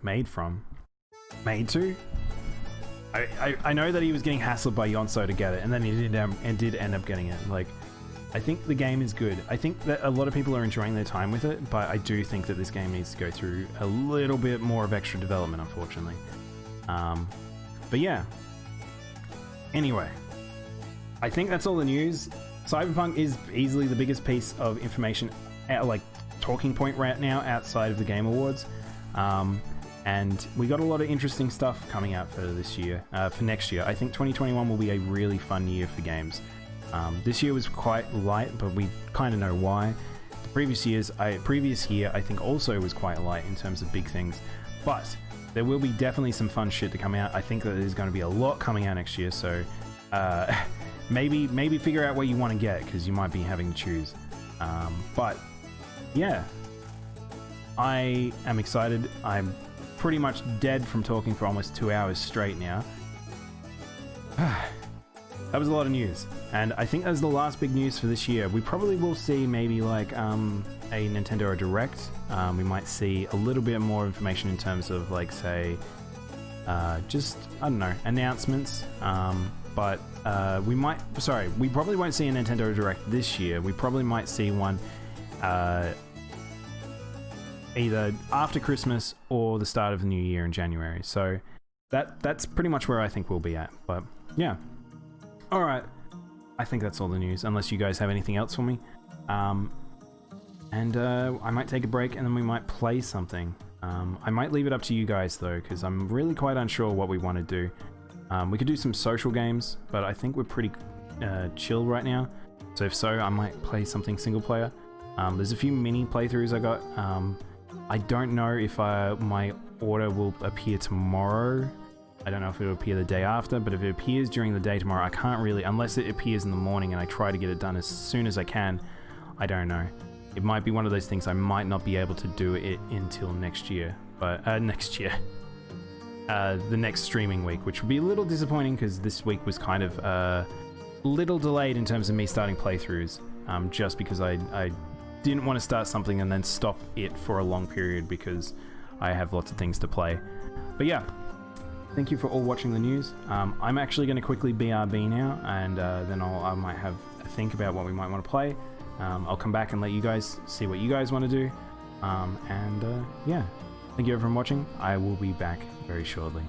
Speaker 1: Made to? I know that he was getting hassled by Yonso to get it, and then he did end up getting it. Like, I think the game is good. I think that a lot of people are enjoying their time with it, but I do think that this game needs to go through a little bit more of extra development, unfortunately. But yeah. Anyway, I think that's all the news. Cyberpunk is easily the biggest piece of information, like talking point right now outside of the Game Awards. And we got a lot of interesting stuff coming out for this year, for next year. I think 2021 will be a really fun year for games. This year was quite light, but we kind of know why. The previous year, I think, also was quite light in terms of big things. But there will be definitely some fun shit to come out. I think that there's going to be a lot coming out next year, so maybe figure out what you want to get, because you might be having to choose. But yeah, I am excited. I'm pretty much dead from talking for almost 2 hours straight now. That was a lot of news, and I think that's the last big news for this year. We probably will see maybe like a Nintendo Direct. We might see a little bit more information in terms of like, say, just, I don't know, announcements. But we probably won't see a Nintendo Direct this year. We probably might see one either after Christmas or the start of the new year in January. So that's pretty much where I think we'll be at. But yeah. Alright, I think that's all the news, unless you guys have anything else for me. I might take a break and then we might play something. I might leave it up to you guys though, because I'm really quite unsure what we want to do. We could do some social games, but I think we're pretty chill right now. So if so, I might play something single player. There's a few mini playthroughs I got. I don't know if my order will appear tomorrow. I don't know if it'll appear the day after, but if it appears during the day tomorrow, I can't really, unless it appears in the morning and I try to get it done as soon as I can. I don't know. It might be one of those things I might not be able to do it until next year. But, the next streaming week, which would be a little disappointing because this week was kind of a little delayed in terms of me starting playthroughs, just because I didn't want to start something and then stop it for a long period because I have lots of things to play. But yeah. Thank you for all watching the news. I'm actually going to quickly BRB now, and then I might have a think about what we might want to play. I'll come back and let you guys see what you guys want to do. Yeah, thank you everyone for watching. I will be back very shortly.